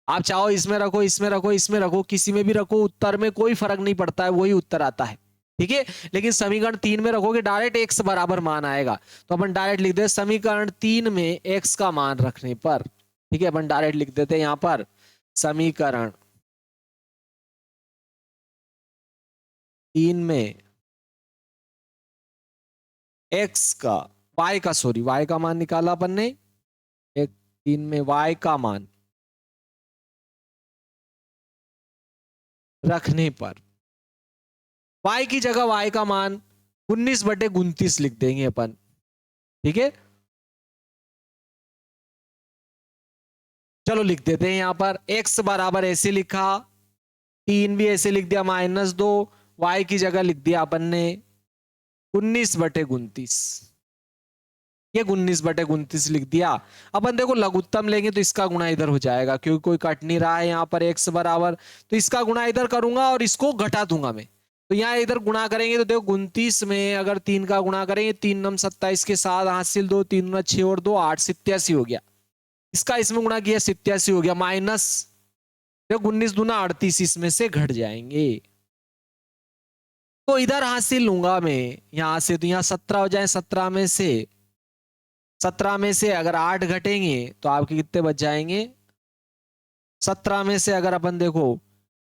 आप चाहो इसमें रखो, इसमें रखो, इसमें रखो, किसी में भी रखो, उत्तर में कोई फर्क नहीं पड़ता है, वही उत्तर आता है। ठीक है, लेकिन समीकरण 3 में रखोगे डायरेक्ट x बराबर मान आएगा, तो अपन डायरेक्ट लिख दे समीकरण 3 में x का मान रखने पर। ठीक है, अपन डायरेक्ट लिख देते हैं यहां पर समीकरण 3 में x का y का मान निकाला अपन ने, 3 में y का मान रखने पर y की जगह y का मान 19 बटे 29 लिख देंगे अपन। ठीक है, चलो लिख देते हैं यहां पर x बराबर ऐसे लिखा, 3 भी ऐसे लिख दिया, -2, y की जगह लिख दिया अपन ने 19 बटे 29, ये 19 बटे 29 लिख दिया। अपन देखो लघुत्तम लेंगे तो इसका गुणा इधर हो जाएगा, क्योंकि कोई कट नहीं रहा है यहाँ पर x बराबर, तो इसका गुणा इधर करूंगा और इसको घटा दूंगा मैं, तो यहाँ इधर गुणा करेंगे तो देखो 29 में अगर 3 का गुणा करेंगे, 3 नम 27 के साथ हासिल 2, 3 गुना 6 और 2 8, 87 हो गया। इसका इसमें गुणा किया 87 हो गया, माइनस देखो 19 दूना 38, इसमें से घट जाएंगे, तो इधर हासिल लूंगा मैं यहां से, तो यहाँ 17 हो जाए, 17 में से अगर 8 घटेंगे तो आपके कितने बच जाएंगे, 17 में से अगर अपन देखो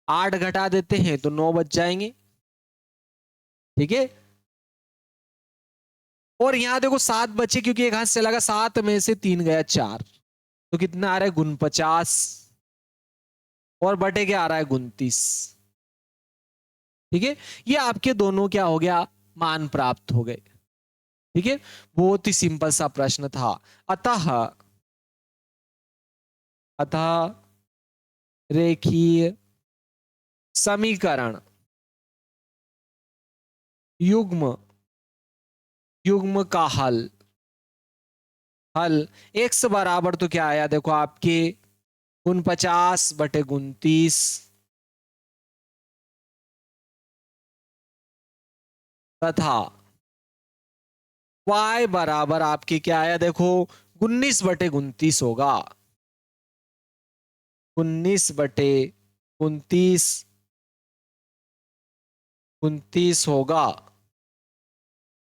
8 घटा देते हैं तो 9 बच जाएंगे। ठीक है, और यहां देखो 7 बचे, क्योंकि एक हाथ से लगा, 7 में से 3 गया 4, तो कितना आ रहा है 49, और बटे क्या आ रहा है 29। ठीक है, ये आपके दोनों क्या हो गया, मान प्राप्त हो गए। ठीक है, बहुत ही सिंपल सा प्रश्न था। अतः अतः रेखीय समीकरण युग्म युग्म का हल हल x बराबर तो क्या आया, देखो आपके 49/29 तथा y बराबर आपके क्या आया, देखो 19/29 होगा। 19/29 29 होगा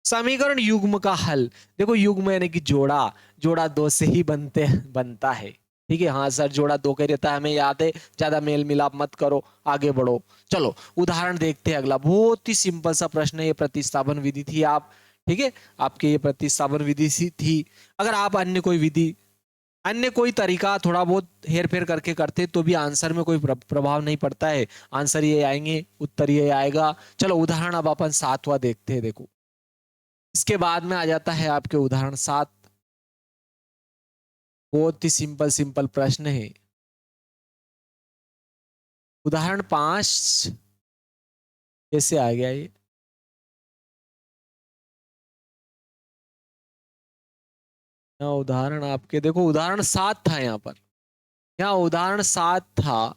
समीकरण युग्म का हल। देखो युग्म यानी कि जोड़ा, जोड़ा दो से ही बनता है। ठीक है, हाँ सर जोड़ा दो का रहता है, हमें याद है, ज्यादा मेल मिलाप मत करो, आगे बढ़ो। चलो उदाहरण देखते हैं अगला, बहुत ही सिंपल सा प्रश्न है, ये प्रतिस्थापन विधि थी। आप ठीक है, आपके ये प्रतिस्थापन विधि थी। अगर आप अन्य कोई तरीका थोड़ा बहुत हेर फेर करके करते तो भी आंसर में कोई प्रभाव नहीं पड़ता है, आंसर ये आएंगे, उत्तर ये आएगा। चलो उदाहरण अब अपन 7वां देखते हैं। देखो इसके बाद में आ जाता है आपके उदाहरण 7। बहुत ही सिंपल सिंपल प्रश्न है। उदाहरण 5 कैसे आ गया ये, यहाँ उदाहरण आपके देखो उदाहरण 7 था, यहाँ पर यहाँ उदाहरण 7 था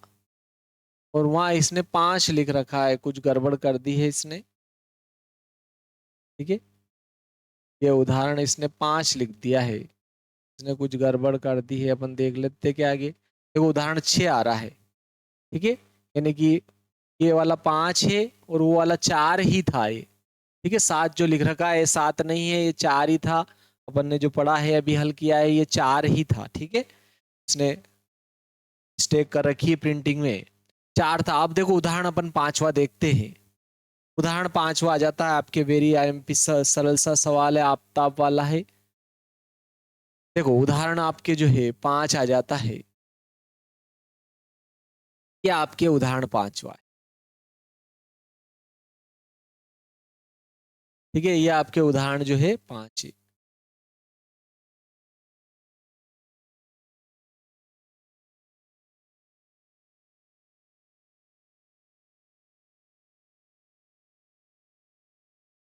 और वहां इसने 5 लिख रखा है, कुछ गड़बड़ कर दी है इसने। ठीक है, ये उदाहरण इसने 5 लिख दिया है, इसने कुछ गड़बड़ कर दी है। अपन देख लेते क्या आगे, देखो उदाहरण 6 आ रहा है। ठीक है, यानी कि ये वाला 5 है और वो वाला 4 ही था ये। ठीक है, 7 जो लिख रखा है 7 नहीं है, ये 4 ही था। अपन ने जो पढ़ा है अभी हल किया है ये 4 ही था। ठीक है, इसने मिस्टेक कर रखी है प्रिंटिंग में, 4 था। अब देखो उदाहरण अपन 5वां देखते हैं। उदाहरण 5वां आ जाता है आपके, वेरी आईएमपी सरल सा सवाल है, आफ्ताब वाला है। देखो उदाहरण आपके जो है 5 आ जाता है, ये आपके उदाहरण 5वां है। ठीक है, ये आपके उदाहरण जो है 5 है।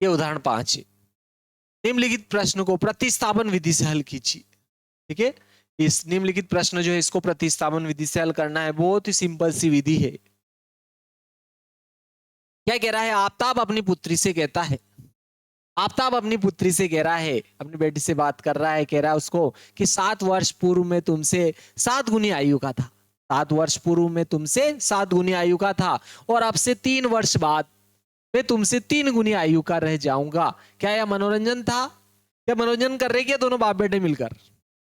ये उदाहरण 5 है। निम्नलिखित प्रश्न को प्रतिस्थापन विधि से हल कीजिए। ठीक है, इस निम्नलिखित प्रश्न जो है इसको प्रतिस्थापन विधि से हल करना है, बहुत ही सिंपल सी विधि है। क्या कह रहा है, आफ्ताब अपनी पुत्री से कहता है, आफ्ताब अपनी पुत्री से कह रहा है, अपनी बेटी से बात कर रहा है, कह रहा है उसको कि 7 वर्ष पूर्व में तुमसे 7 गुनी आयु का था। 7 वर्ष पूर्व में तुमसे 7 गुनी आयु का था और अब से 3 वर्ष बाद मैं तुमसे 3 गुनी आयु का रह जाऊंगा। क्या यह मनोरंजन था? क्या मनोरंजन कर रहे क्या दोनों बाप बेटे मिलकर?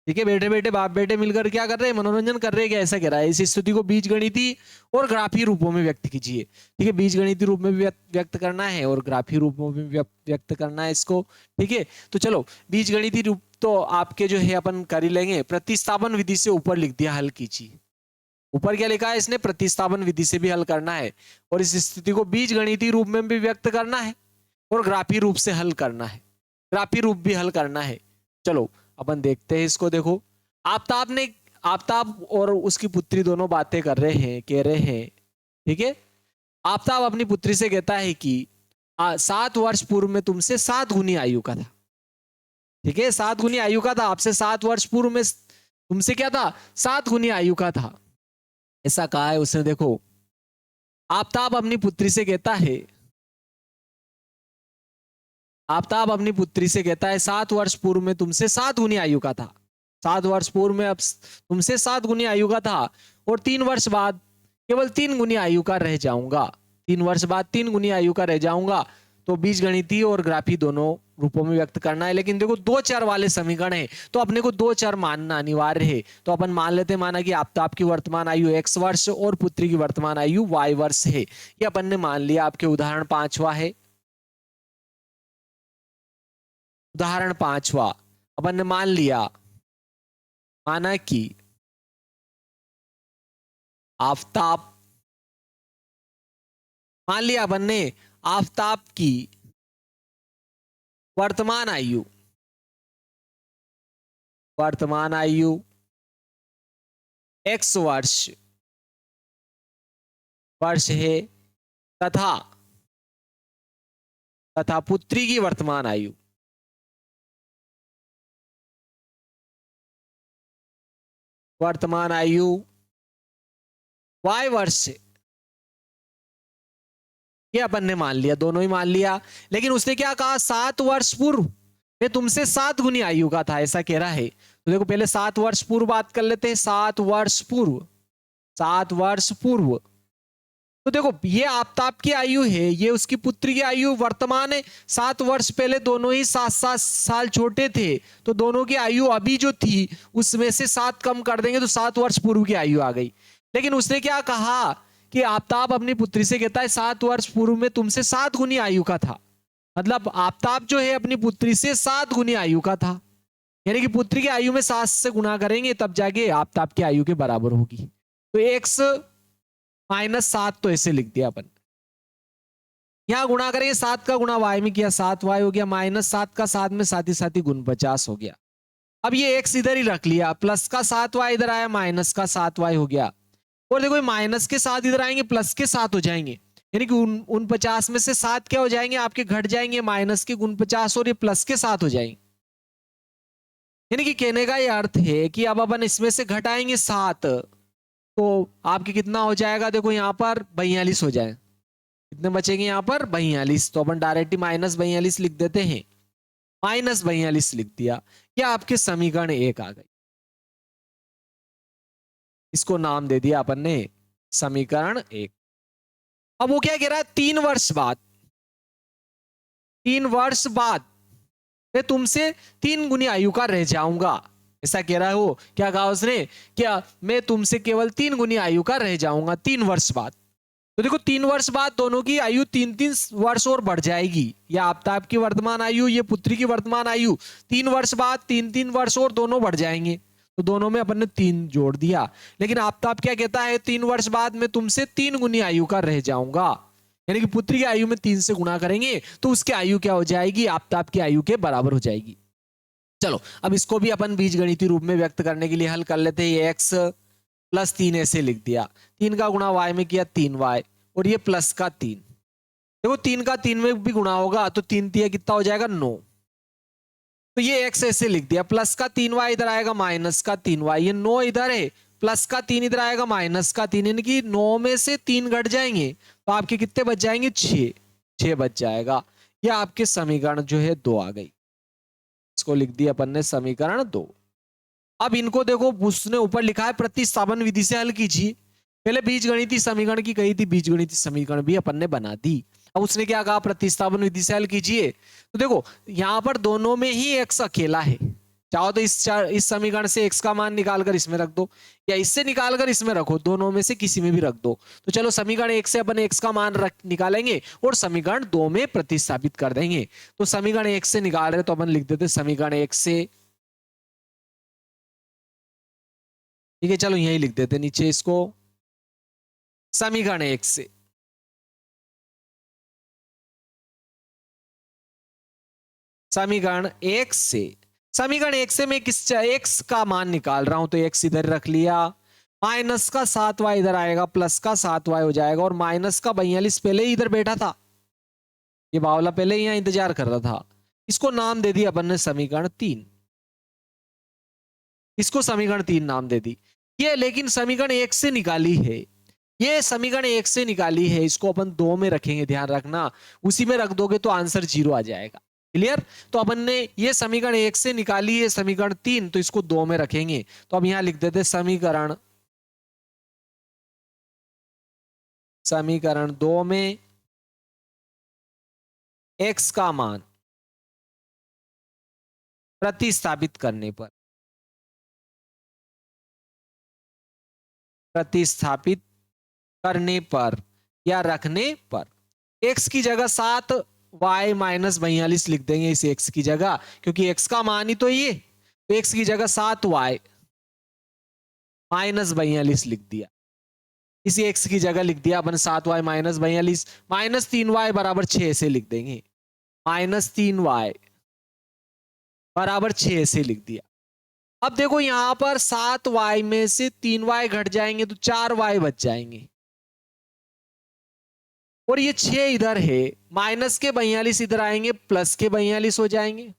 ठीक है, बैठे बैठे बाप बेटे मिलकर क्या कर रहे हैं, मनोरंजन कर रहे हैं क्या, ऐसा कह रहा है। इस स्थिति को बीजगणितीय और ग्राफीय रूपों में व्यक्त कीजिए। ठीक है, बीजगणितीय रूप में भी व्यक्त करना है और ग्राफीय रूपों में भी व्यक्त करना है इसको। ठीक है, तो चलो बीजगणितीय रूप तो आपके जो है अपन कर ही लेंगे। प्रतिस्थापन विधि से ऊपर लिख दिया, हल कीजिए। ऊपर क्या लिखा है इसने, प्रतिस्थापन विधि से भी हल करना है और इस स्थिति को बीजगणितीय रूप में भी व्यक्त करना है और ग्राफीय रूप से हल करना है, ग्राफीय रूप भी हल करना है। चलो अपन देखते हैं इसको। देखो आफ्ताब और उसकी पुत्री दोनों बातें कर रहे हैं, कह रहे हैं। ठीक है, आफ्ताब अपनी पुत्री से कहता है कि 7 वर्ष पूर्व में तुमसे 7 गुनी आयु का था। ठीक है, 7 गुनी आयु का था, आपसे 7 वर्ष पूर्व में तुमसे क्या था, 7 गुनी आयु का था, ऐसा कहा है उसने। देखो आफ्ताब अपनी पुत्री से कहता है, आफ्ताब अपनी पुत्री से कहता है 7 वर्ष पूर्व में तुमसे 7 गुनी आयु का था। 7 वर्ष पूर्व में अब तुमसे 7 गुनी आयु का था और 3 वर्ष बाद केवल 3 गुनी आयु का रह जाऊंगा। 3 वर्ष बाद 3 गुनी आयु का रह जाऊंगा। तो बीजगणितीय और ग्राफी दोनों रूपों में व्यक्त करना है। लेकिन देखो 2 चर वाले समीकरण है तो अपने को 2 चर मानना अनिवार्य है। तो अपन मान लेते, माना कि आफ्ताब की वर्तमान आयु x वर्ष और पुत्री की वर्तमान आयु y वर्ष है। ये अपन ने मान लिया। आपके उदाहरण 5वां है, उदाहरण 5वां अपन ने मान लिया, माना कि आफ्ताब मान लिया अपन ने आफताब की वर्तमान आयु, वर्तमान आयु x वर्ष है, तथा पुत्री की वर्तमान आयु y वर्ष है। ये अपन ने मान लिया, दोनों ही मान लिया। लेकिन उसने क्या कहा, 7 वर्ष पूर्व मैं तुमसे 7 गुनी आयु का था, ऐसा कह रहा है। तो देखो पहले 7 वर्ष पूर्व बात कर लेते हैं। 7 वर्ष पूर्व, 7 वर्ष पूर्व। तो देखो ये आफताब की आयु है, ये उसकी पुत्री की आयु वर्तमान है। 7 वर्ष पहले दोनों ही 7-7 साल छोटे थे, तो दोनों की आयु अभी जो थी उसमें से 7 कम कर देंगे तो 7 वर्ष पूर्व की आयु आ गई। लेकिन उसने क्या कहा कि आफताब अपनी पुत्री से कहता है 7 वर्ष पूर्व में तुमसे 7 गुनी आयु का था। मतलब आफताब जो है अपनी पुत्री से 7 गुनी आयु का था, यानी कि पुत्री की आयु में 7 से गुना करेंगे तब जाके आफताब की आयु के बराबर होगी। तो x -7 तो ऐसे लिख दिया अपन। यहां गुणा करेंगे, 7 का गुणा y में किया 7y हो गया, -7 का 7 में साथ ही गुण 50 हो गया। अब ये x इधर ही रख लिया, प्लस का 7y इधर आया, माइनस का 7y हो गया। और देखो माइनस के 7 इधर आएंगे, प्लस के 7 हो जाएंगे, यानी कि उन 50 में से 7 क्या हो जाएंगे आपके, घट जाएंगे, माइनस के गुण 50 और ये प्लस के 7 हो जाएंगे। यानी कि कहने का ये अर्थ है कि अब अपन इसमें से घटाएंगे 7 तो आपके कितना हो जाएगा, देखो यहां पर 42 हो जाए। कितने बचेंगे यहां पर, 42। तो अपन डायरेक्टली -42 लिख देते हैं, -42 लिख दिया। यह आपके समीकरण 1 आ गई। इसको नाम दे दिया अपन ने समीकरण 1। अब वो क्या कह रहा है, 3 वर्ष बाद, 3 वर्ष बाद मैं तुमसे 3 गुनी आयु का रह जाऊंगा, ऐसा कह रहा है वो। क्या कहा उसने, क्या मैं तुमसे केवल 3 गुनी आयु का रह जाऊंगा 3 वर्ष बाद। तो देखो 3 वर्ष बाद दोनों की आयु 3-3 वर्ष और बढ़ जाएगी। ये आफताब की वर्तमान आयु, ये पुत्री की वर्तमान आयु, 3 वर्ष बाद 3-3 वर्ष और दोनों बढ़ जाएंगे। तो दोनों में अपन ने 3 जोड़ दिया। लेकिन आफताब क्या कहता है, 3 वर्ष बाद मैं तुमसे 3 गुनी आयु का रह जाऊंगा, यानी कि पुत्री की आयु में 3 से गुणा करेंगे तो उसकी आयु क्या हो जाएगी, आफताब की आयु के बराबर हो जाएगी। चलो अब इसको भी अपन बीजगणितीय रूप में व्यक्त करने के लिए हल कर लेते हैं। ये x + 3 ऐसे लिख दिया, 3 का गुणा y में किया 3y, और ये प्लस का 3। देखो 3 का 3 में भी गुणा होगा तो 3 तिया कितना हो जाएगा, 9। तो ये x ऐसे लिख दिया, प्लस का 3y इधर आएगा, माइनस का 3y, ये 9 इधर है, प्लस का 3 इधर आएगा, माइनस का 3, यानी कि 9 में से 3 घट जाएंगे तो आपके कितने बच जाएंगे, 6 बच जाएगा। ये आपके समीकरण जो है 2 आ गई। इसको लिख दिया अपन ने समीकरण 2। अब इनको देखो उसने ऊपर लिखा है प्रतिस्थापन विधि से हल कीजिए। पहले बीजगणितीय समीकरण की कही थी, बीजगणितीय समीकरण भी अपन ने बना दी। अब उसने क्या कहा, प्रतिस्थापन विधि से हल कीजिए। तो देखो यहां पर दोनों में ही x अकेला है, चाहो तो इस समीकरण से x का मान निकालकर इसमें रख दो, या इससे निकालकर इसमें रखो, दोनों में से किसी में भी रख दो। तो चलो समीकरण 1 से अपन x का मान निकालेंगे और समीकरण 2 में प्रतिस्थापित कर देंगे। तो समीकरण 1 से निकाल रहे तो अपन लिख देते समीकरण 1 से, ठीक है चलो यही लिख देते नीचे इसको, समीकरण 1 से, समीकरण 1 से, समीकरण 1 से मैं किस x का मान निकाल रहा हूं तो x इधर रख लिया, माइनस का 7y इधर आएगा, प्लस का 7y हो जाएगा, और माइनस का 42 पहले ही इधर बैठा था, ये बावला पहले ही यहां इंतजार कर रहा था। इसको नाम दे दिया अपन ने समीकरण 3, इसको समीकरण 3 नाम दे दी। ये लेकिन समीकरण 1 से निकाली है, ये समीकरण 1 से निकाली है, इसको अपन 2 में रखेंगे, ध्यान रखना, उसी में रख दोगे तो आंसर 0 आ जाएगा। क्लियर। तो अपन ने ये समीकरण 1 से निकाली है समीकरण 3, तो इसको 2 में रखेंगे। तो अब यहां लिख देते समीकरण 2 में x का मान प्रतिस्थापित करने पर, प्रतिस्थापित करने पर या रखने पर, x की जगह 7y - 42 लिख देंगे इस x की जगह, क्योंकि x का मान ही तो ये, तो x की जगह 7y - 42 लिख दिया। इसी x की जगह लिख दिया अपन 7y माइनस 42 माइनस 3y बराबर 6 ऐसे लिख देंगे, माइनस 3y बराबर 6 ऐसे लिख दिया। अब देखो यहां पर 7y में से 3y घट जाएंगे तो 4y बच जाएंगे, और ये 6 इधर है, माइनस के 42 इधर आएंगे, प्लस के 42 हो जाएंगे,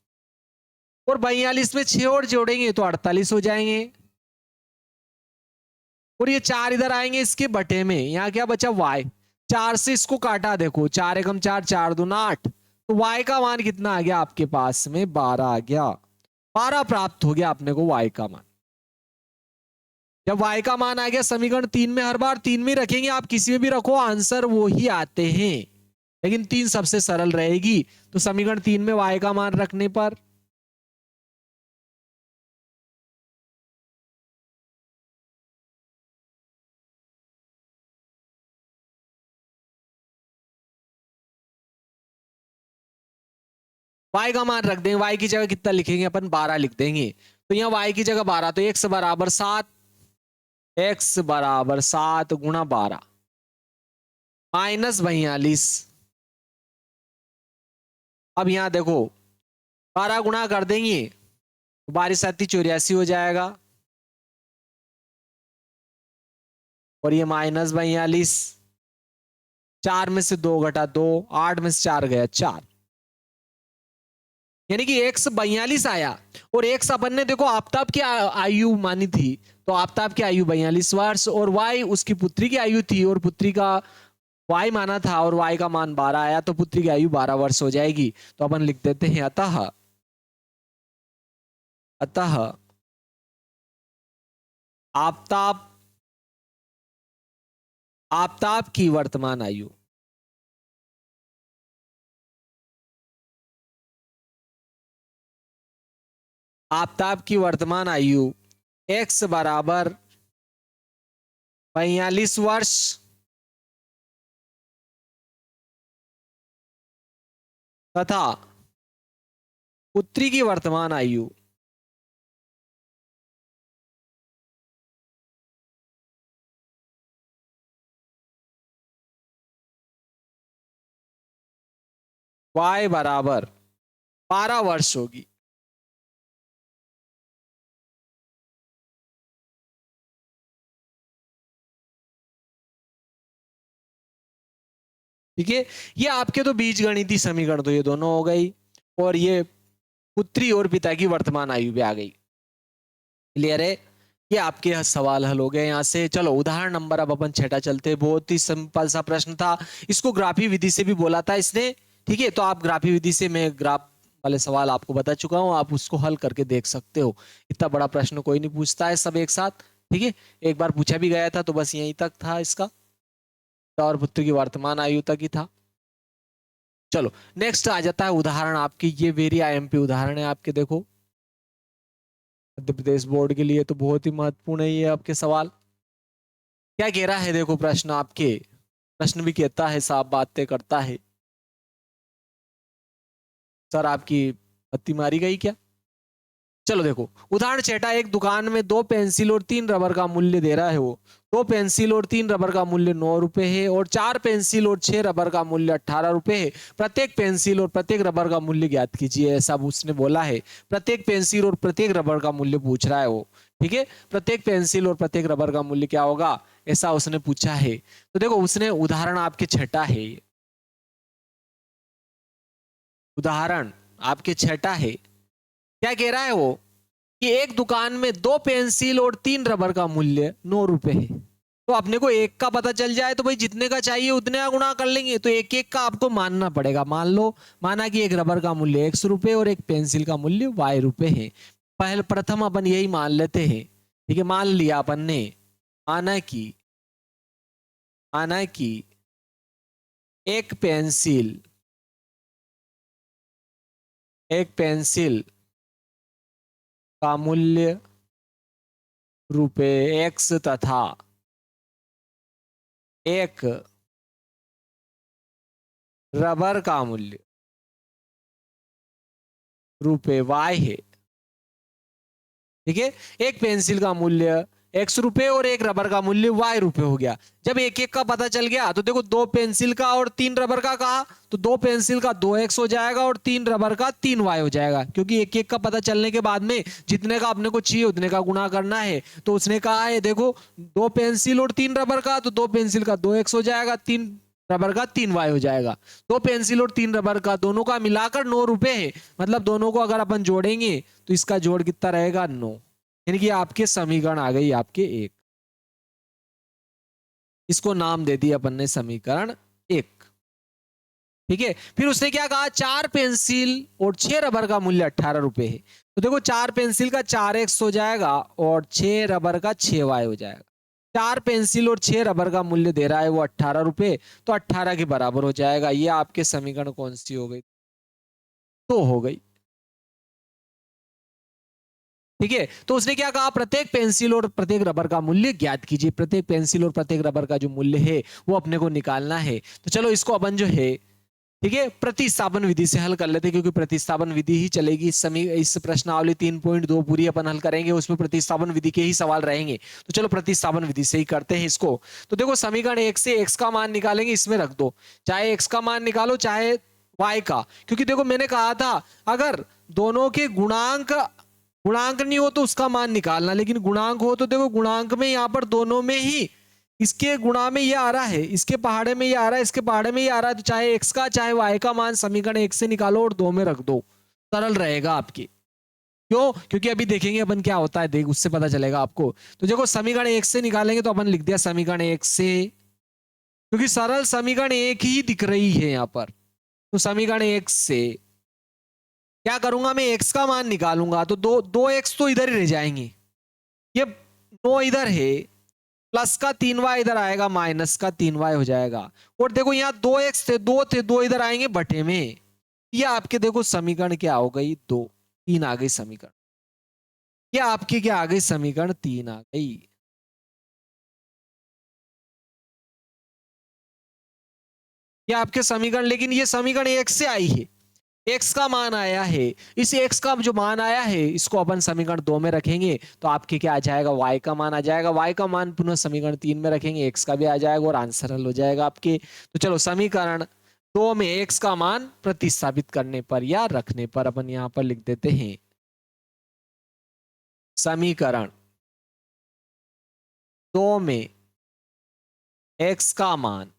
और 42 में 6 और जोड़ेंगे तो 48 हो जाएंगे, और ये 4 इधर आएंगे इसके बटे में, यहां क्या बचा y, 4 से इसको काटा, देखो 4 एकम 4, 4 दूना 8, तो y का मान कितना आ गया आपके पास में 12 आ गया, 12 प्राप्त हो गया अपने को y का मान। जब y का मान आ गया समीकरण 3 में, हर बार 3 में रखेंगे, आप किसी में भी रखो आंसर वो ही आते हैं, लेकिन 3 सबसे सरल रहेगी, तो समीकरण 3 में y का मान रखने पर y का मान रख देंगे, y की जगह कितना लिखेंगे अपन 12 लिख देंगे, तो यहाँ y की जगह 12, तो x बराबर 7, x बराबर 7 गुणा 12 माइनस 42। अब यहां देखो 12 गुणा कर देंगे तो 12 7 84 हो जाएगा, और ये माइनस 42, 4 में से 2 घटा 2, 8 में से 4 गया 4, यानी कि x 42 आया, और x अपन ने देखो आफताब की आयु मानी थी, तो आफताब की आयु 42 वर्ष, और y उसकी पुत्री की आयु थी, और पुत्री का y माना था, और y का मान 12 आया, तो पुत्री की आयु 12 वर्ष हो जाएगी, तो अपन लिख देते हैं अतः अतः आफताब आफताब की वर्तमान आयु आफताब की वर्तमान आयु x बराबर 42 वर्ष तथा पुत्री की वर्तमान आयु y बराबर 12 वर्ष होगी। ठीक है, ये आपके तो बीजगणितीय समीकरण तो ये दोनों हो गई, और ये पुत्री और पिता की वर्तमान आयु भी आ गई। क्लियर है, ये आपके सवाल हल हो गए। यहां से चलो उदाहरण नंबर अब अपन 6 चलते, बहुत ही सिंपल सा प्रश्न था, इसको ग्राफी विधि से भी बोला था इसने। ठीक है, तो आप ग्राफी विधि से, मैं ग्राफ वाले सवाल आपको बता चुका हूं, आप उसको हल करके देख सकते हो, इतना बड़ा प्रश्न कोई नहीं पूछता है सब एक साथ। ठीक है, एक बार पूछा भी गया था, तो बस यहीं तक था इसका, और पुत्र की वर्तमान आयु तक ही था। चलो नेक्स्ट आ जाता है उदाहरण आपकी, ये वेरी आईएमपी उदाहरण है आपके, देखो मध्य प्रदेश बोर्ड के लिए तो बहुत ही महत्वपूर्ण है ये आपके सवाल। क्या कह रहा है देखो प्रश्न आपके, प्रश्न भी कहता है साफ बातें करता है। सर आपकी बत्ती मारी गई क्या? चलो देखो उदाहरण 6, एक दुकान में 2 पेंसिल और 3 रबर का मूल्य दे रहा है वो, 2 पेंसिल और 3 रबर का मूल्य 9 रुपए है, और 4 पेंसिल और 6 रबर का मूल्य 18 रुपए है। प्रत्येक पेंसिल और प्रत्येक रबर का मूल्य ज्ञात कीजिए, ऐसा उसने बोला है। प्रत्येक पेंसिल और प्रत्येक रबर का मूल्य पूछ रहा है वो। ठीक है, प्रत्येक पेंसिल और प्रत्येक रबर का मूल्य क्या होगा, ऐसा उसने पूछा है। तो देखो उसने उदाहरण आपके 6 है, उदाहरण आपके 6 है। क्या कह रहा है वो कि एक दुकान में 2 पेंसिल और 3 रबर का मूल्य 9 रुपए है। तो अपने को एक का पता चल जाए तो भाई जितने का चाहिए उतने का गुणा कर लेंगे, तो एक एक का आपको मानना पड़ेगा। मान लो, माना कि एक रबर का मूल्य x रुपए और एक पेंसिल का मूल्य y रुपए है। पहले प्रथम अपन यही मान लेते हैं। ठीक है, मान लिया अपन ने, माना कि एक पेंसिल का मूल्य रुपए x तथा एक रबर का मूल्य रुपए y है। ठीक है, एक पेंसिल का मूल्य x रुपए और एक रबर का मूल्य y रुपए हो गया। जब एक एक का पता चल गया तो देखो 2 पेंसिल का और 3 रबर का कहा, तो 2 पेंसिल का 2x हो जाएगा और 3 रबर का 3y हो जाएगा, क्योंकि एक एक का पता चलने के बाद में जितने का अपने को चाहिए उतने का गुणा करना है। तो उसने कहा है देखो 2 पेंसिल और 3 रबर का, तो 2 पेंसिल का 2x हो जाएगा, 3 रबर का 3y हो जाएगा। 2 पेंसिल और 3 रबर का दोनों का मिलाकर 9 रुपए है, मतलब दोनों को अगर अपन जोड़ेंगे तो इसका जोड़ कितना रहेगा 9, यानी कि आपके समीकरण आ गई आपके 1। इसको नाम दे दिया अपन ने समीकरण 1। ठीक है, फिर उसने क्या कहा 4 पेंसिल और 6 रबर का मूल्य 18 रुपए है। तो देखो 4 पेंसिल का 4x हो जाएगा और 6 रबर का 6y हो जाएगा। 4 पेंसिल और 6 रबर का मूल्य दे रहा है वो 18 रुपए, तो 18 के बराबर हो जाएगा। ये आपके समीकरण कौन सी हो गई? तो हो गई। ठीक है, तो उसने क्या कहा प्रत्येक पेंसिल और प्रत्येक रबर का मूल्य ज्ञात कीजिए। प्रत्येक पेंसिल और प्रत्येक रबर का जो मूल्य है वो अपने को निकालना है। तो चलो इसको अपन जो है ठीक है प्रतिस्थापन विधि से हल कर लेते हैं, क्योंकि प्रतिस्थापन विधि ही चलेगी। इस प्रश्नावली 3.2 पूरी अपन हल करेंगे, उसमें प्रतिस्थापन विधि के ही सवाल रहेंगे। तो चलो प्रतिस्थापन विधि से ही करते हैं इसको। तो देखो समीकरण 1 से x का मान निकालेंगे, इसमें रख दो, चाहे x का मान निकालो चाहे y का, क्योंकि देखो मैंने कहा था अगर दोनों के गुणांक नहीं हो तो उसका मान निकालना, लेकिन गुणांक हो तो देखो गुणांक में यहाँ पर दोनों में ही इसके गुणा में ये आ रहा है, इसके पहाड़े में ये आ रहा है, इसके पहाड़े में ये आ रहा है, तो चाहे x का चाहे y का मान समीकरण 1 से निकालो और 2 में रख दो, सरल रहेगा आपके। क्यों? क्योंकि अभी देखेंगे अपन क्या होता है, देख उससे पता चलेगा आपको। तो देखो समीकरण 1 से निकालेंगे तो अपन लिख दिया समीकरण 1 से, क्योंकि सरल समीकरण 1 ही दिख रही है यहाँ पर। तो समीकरण 1 से क्या करूंगा मैं, x का मान निकालूंगा तो 2x तो इधर ही रह जाएंगे, ये 9 इधर है, प्लस का 3y इधर आएगा, माइनस का 3y हो जाएगा। और देखो यहाँ 2x थे, 2 इधर आएंगे बटे में। ये आपके देखो समीकरण क्या हो गई 2, 3 आ गई समीकरण। ये आपकी क्या आ गई समीकरण 3 आ गई। ये आपके समीकरण, लेकिन ये समीकरण 1 से आई है, x का मान आया है। इस x का जो मान आया है इसको अपन समीकरण 2 में रखेंगे तो आपके क्या आ जाएगा, y का मान आ जाएगा। y का मान पुनः समीकरण 3 में रखेंगे, x का भी आ जाएगा और आंसर हल हो जाएगा आपके। तो चलो समीकरण 2 में x का मान प्रतिस्थापित करने पर या रखने पर अपन यहां पर लिख देते हैं समीकरण 2 में x का मान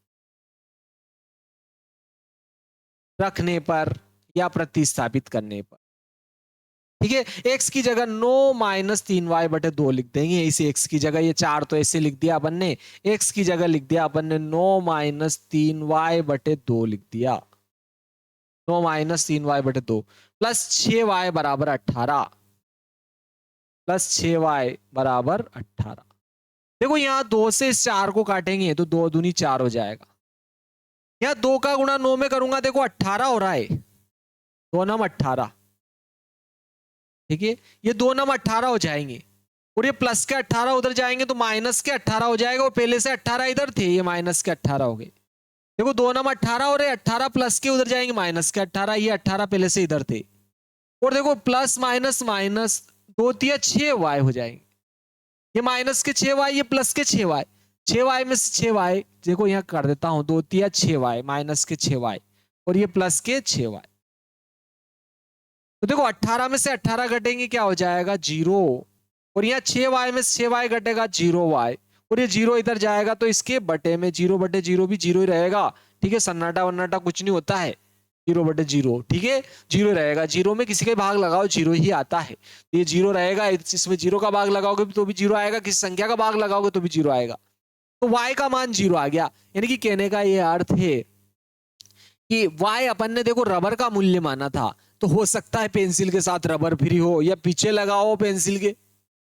रखने पर या प्रतिस्थापित करने पर। ठीक है, x की जगह 9 माइनस 3y बटे 2 लिख देंगे। इसे x की जगह, ये 4 तो ऐसे लिख दिया अपन ने, x की जगह लिख दिया अपन ने 9 माइनस 3y बटे 2 लिख दिया। 9 माइनस 3y बटे 2 प्लस 6y बराबर 18, प्लस 6y बराबर 18। देखो यहाँ 2 से इस 4 को काटेंगे तो 2 दूनी 4 हो जाएगा। यहाँ 2 का गुणा 9 में करूंगा, देखो 18 हो रहा है, 2 नम 18। ठीक है, ये 2 नम 18 हो जाएंगे और ये प्लस के 18 उधर जाएंगे तो माइनस के 18 हो जाएगा। और पहले से 18 इधर थे, ये माइनस के 18 हो गए। देखो 2 नम 18 और 18 प्लस के उधर जाएंगे माइनस के 18, ये 18 पहले से इधर थे। और देखो प्लस माइनस माइनस 2 तिया 6y हो जाएंगे, ये माइनस के 6y, ये प्लस के 6y, 6y में से 6y देखो यहाँ कर देता हूं, 2 तिया 6y माइनस के 6y और ये प्लस के 6y। तो देखो 18 में से 18 घटेंगे क्या हो जाएगा 0, और यहाँ 6y में से 6y घटेगा 0y, और ये 0 इधर जाएगा तो इसके बटे में 0 बटे 0 भी 0 ही रहेगा। ठीक है, सन्नाटा वन्नाटा कुछ नहीं होता है, 0 बटे 0। ठीक है, 0 रहेगा, 0 में किसी के भाग लगाओ 0 ही आता है, तो ये 0 रहेगा। इसमें 0 का भाग लगाओगे तो भी 0 आएगा, किसी संख्या का भाग लगाओगे तो भी 0 आएगा। तो y का मान 0 आ गया, यानी कि कहने का ये अर्थ है कि y अपन ने देखो रबर का मूल्य माना था, तो हो सकता है पेंसिल के साथ रबर फ्री हो, या पीछे लगाओ पेंसिल के,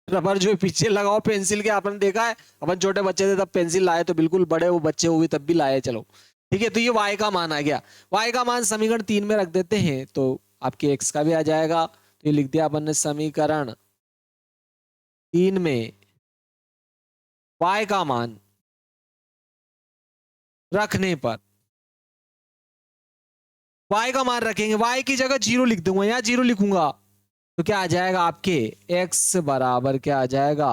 रबर जो पीछे लगाओ पेंसिल के। आपने देखा है अपन छोटे बच्चे थे तब पेंसिल लाए, तो बिल्कुल बड़े वो बच्चे हुए तब भी लाए। चलो ठीक है, तो ये y का मान आ गया। y का मान समीकरण 3 में रख देते हैं तो आपके x का भी आ जाएगा। तो ये लिख दिया अपन ने समीकरण 3 में y का मान रखने पर, y का मान रखेंगे, y की जगह 0 लिख दूंगा, यहां 0 लिखूंगा तो क्या आ जाएगा आपके x बराबर क्या आ जाएगा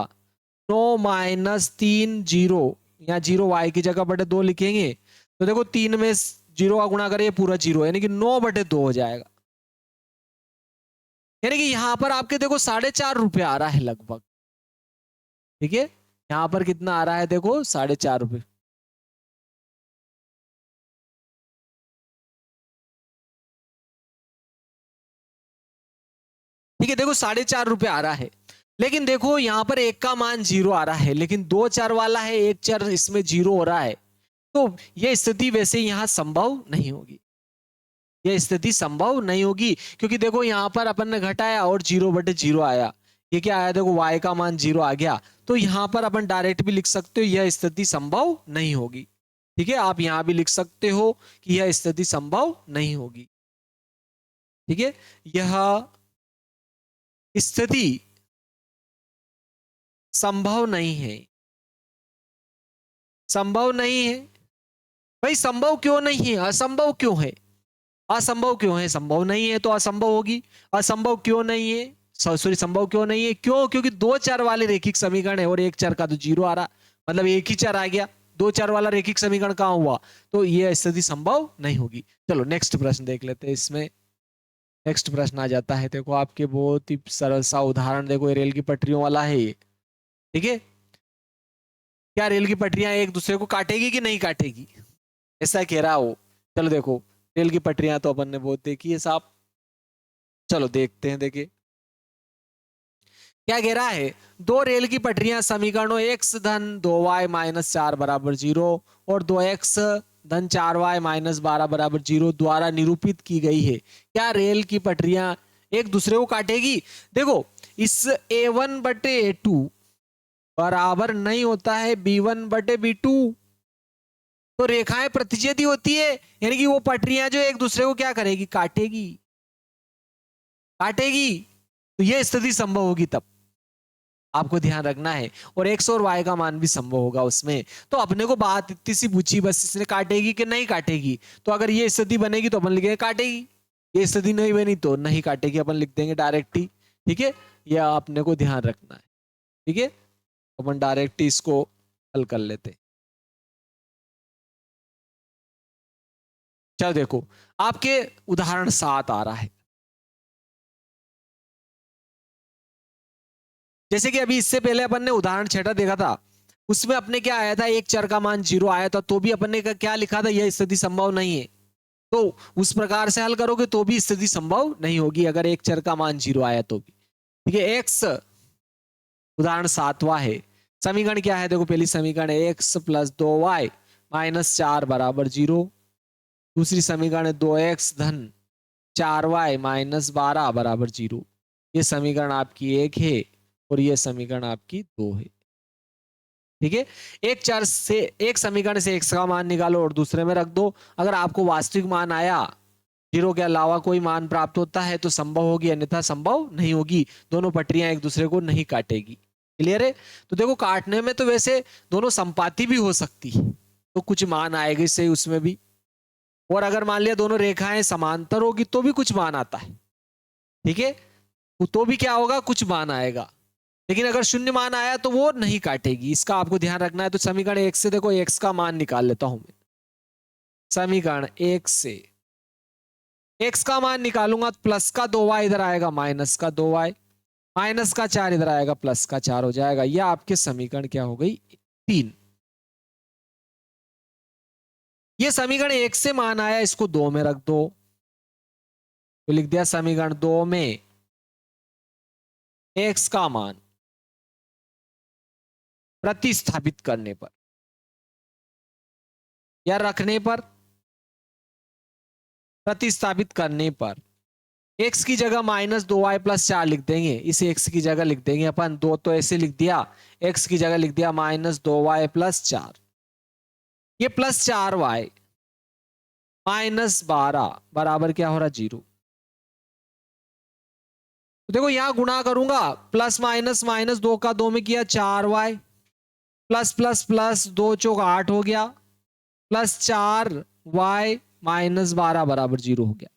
9 माइनस 3 जीरो, यहाँ जीरो वाई की जगह बटे 2 लिखेंगे तो देखो 3 में 0 का गुणा करें पूरा 0, यानी कि 9 बटे 2 हो जाएगा। यानी कि यहां पर आपके देखो 4.5 रुपए आ रहा है लगभग। ठीक है, यहां पर कितना आ रहा है देखो 4.5 रुपए। ठीक है, देखो 4.5 रुपए आ रहा है, लेकिन देखो यहां पर एक का मान 0 आ रहा है, लेकिन 2 चर वाला है, एक चर इसमें 0 हो रहा है, तो यह स्थिति वैसे यहां संभव नहीं होगी। यह स्थिति संभव नहीं होगी क्योंकि देखो यहां पर अपन ने घटाया और 0/0 आया। ये क्या आया देखो y का मान 0 आ गया, तो यहां पर अपन डायरेक्ट भी लिख सकते हो यह स्थिति संभव नहीं होगी। ठीक है, आप यहां भी लिख सकते हो कि यह स्थिति संभव नहीं होगी। ठीक है, यह स्थिति संभव नहीं है। संभव नहीं है भाई, संभव क्यों नहीं है, असंभव क्यों है? असंभव क्यों है? संभव नहीं है तो असंभव होगी। असंभव क्यों नहीं है, सॉरी संभव क्यों नहीं है? क्यों? क्योंकि 2 चर वाले रेखिक समीकरण है और एक चर का तो 0 आ रहा, मतलब एक ही चर आ गया। 2 चर वाला रेखिक समीकरण कहां हुआ, तो यह स्थिति संभव नहीं होगी। चलो नेक्स्ट प्रश्न देख लेते हैं। इसमें नेक्स्ट प्रश्न आ जाता है देखो आपके बहुत ही सरल सा उदाहरण, देखो रेल की पटरियों वाला है ये। ठीक है, क्या रेल की पटरियां एक दूसरे को काटेगी कि नहीं काटेगी, ऐसा कह रहा हो। चलो देखो, रेल की पटरियां तो अपन ने बहुत देखी है साहब, चलो देखते हैं। देखिए क्या कह रहा है, 2 रेल की पटरियां समीकरणों x धन 2y माइनस 4 बराबर 0 और 2x धन 4y माइनस 12 बराबर 0 द्वारा निरूपित की गई है। क्या रेल की पटरियां एक दूसरे को काटेगी? देखो इस a1/a2 बराबर नहीं होता है b1/b2, तो रेखाएं प्रतिच्छेदी होती है, यानी कि वो पटरियां जो एक दूसरे को क्या करेगी, काटेगी। काटेगी तो यह स्थिति संभव होगी, तब आपको ध्यान रखना है। और x और y का मान भी संभव होगा उसमें। तो अपने को बात इतनी सी पूछी बस, इसने काटेगी कि नहीं काटेगी, तो अगर ये स्थिति बनेगी तो अपन लिखेंगे काटेगी, ये स्थिति नहीं बनी तो नहीं काटेगी, अपन लिख देंगे डायरेक्ट ही। ठीक है, यह अपने को ध्यान रखना है। ठीक है, अपन डायरेक्ट इसको हल कर लेते। चलो देखो आपके उदाहरण 7 आ रहा है। जैसे कि अभी इससे पहले अपन ने उदाहरण 6 देखा था, उसमें अपने क्या आया था, एक चर का मान 0 आया था, तो भी अपन ने क्या लिखा था, यह स्थिति संभव नहीं है। तो उस प्रकार से हल करोगे तो भी स्थिति संभव नहीं होगी अगर एक चर का मान 0 आया तो भी। ठीक है, एक्स उदाहरण 7वां है। समीकरण क्या है देखो, पहली समीकरण है x प्लस 2y माइनस 4 बराबर 0। दूसरी समीकरण है 2x धन 4y माइनस 12 बराबर 0। ये समीकरण आपकी 1 है और ये समीकरण आपकी 2 है। ठीक है, एक चर से एक समीकरण से x का मान निकालो और दूसरे में रख दो। अगर आपको वास्तविक मान आया, 0 के अलावा कोई मान प्राप्त होता है तो संभव होगी, अन्यथा संभव नहीं होगी। दोनों पटरियां एक दूसरे को नहीं काटेगी। क्लियर है? तो देखो काटने में तो वैसे दोनों संपाती भी हो सकती है, तो कुछ मान आएगा इससे उसमें भी। और अगर मान लिया दोनों रेखाएं समांतर होगी तो भी कुछ मान आता है। ठीक है, तो भी क्या होगा, कुछ मान आएगा। लेकिन अगर शून्य मान आया तो वो नहीं काटेगी, इसका आपको ध्यान रखना है। तो समीकरण 1 से देखो x का मान निकाल लेता हूं मैं। समीकरण 1 से x का मान निकालूंगा तो प्लस का 2y इधर आएगा, माइनस का 2y, माइनस का 4 इधर आएगा, प्लस का 4 हो जाएगा। यह आपके समीकरण क्या हो गई, 3। ये समीकरण 1 से मान आया, इसको 2 में रख दो, तो लिख दिया समीकरण 2 में x का मान प्रतिस्थापित करने पर या रखने पर, प्रतिस्थापित करने पर x की जगह माइनस 2y प्लस 4 लिख देंगे। इस x की जगह लिख देंगे अपन 2, तो ऐसे लिख दिया, x की जगह लिख दिया माइनस 2y प्लस 4। ये प्लस 4y माइनस 12 बराबर क्या हो रहा, 0। तो देखो यहां गुणा करूंगा, प्लस माइनस माइनस 2 का 2 में किया 4y, प्लस प्लस प्लस 2 चौक 8 हो गया, प्लस 4y माइनस 12 बराबर 0 हो गया।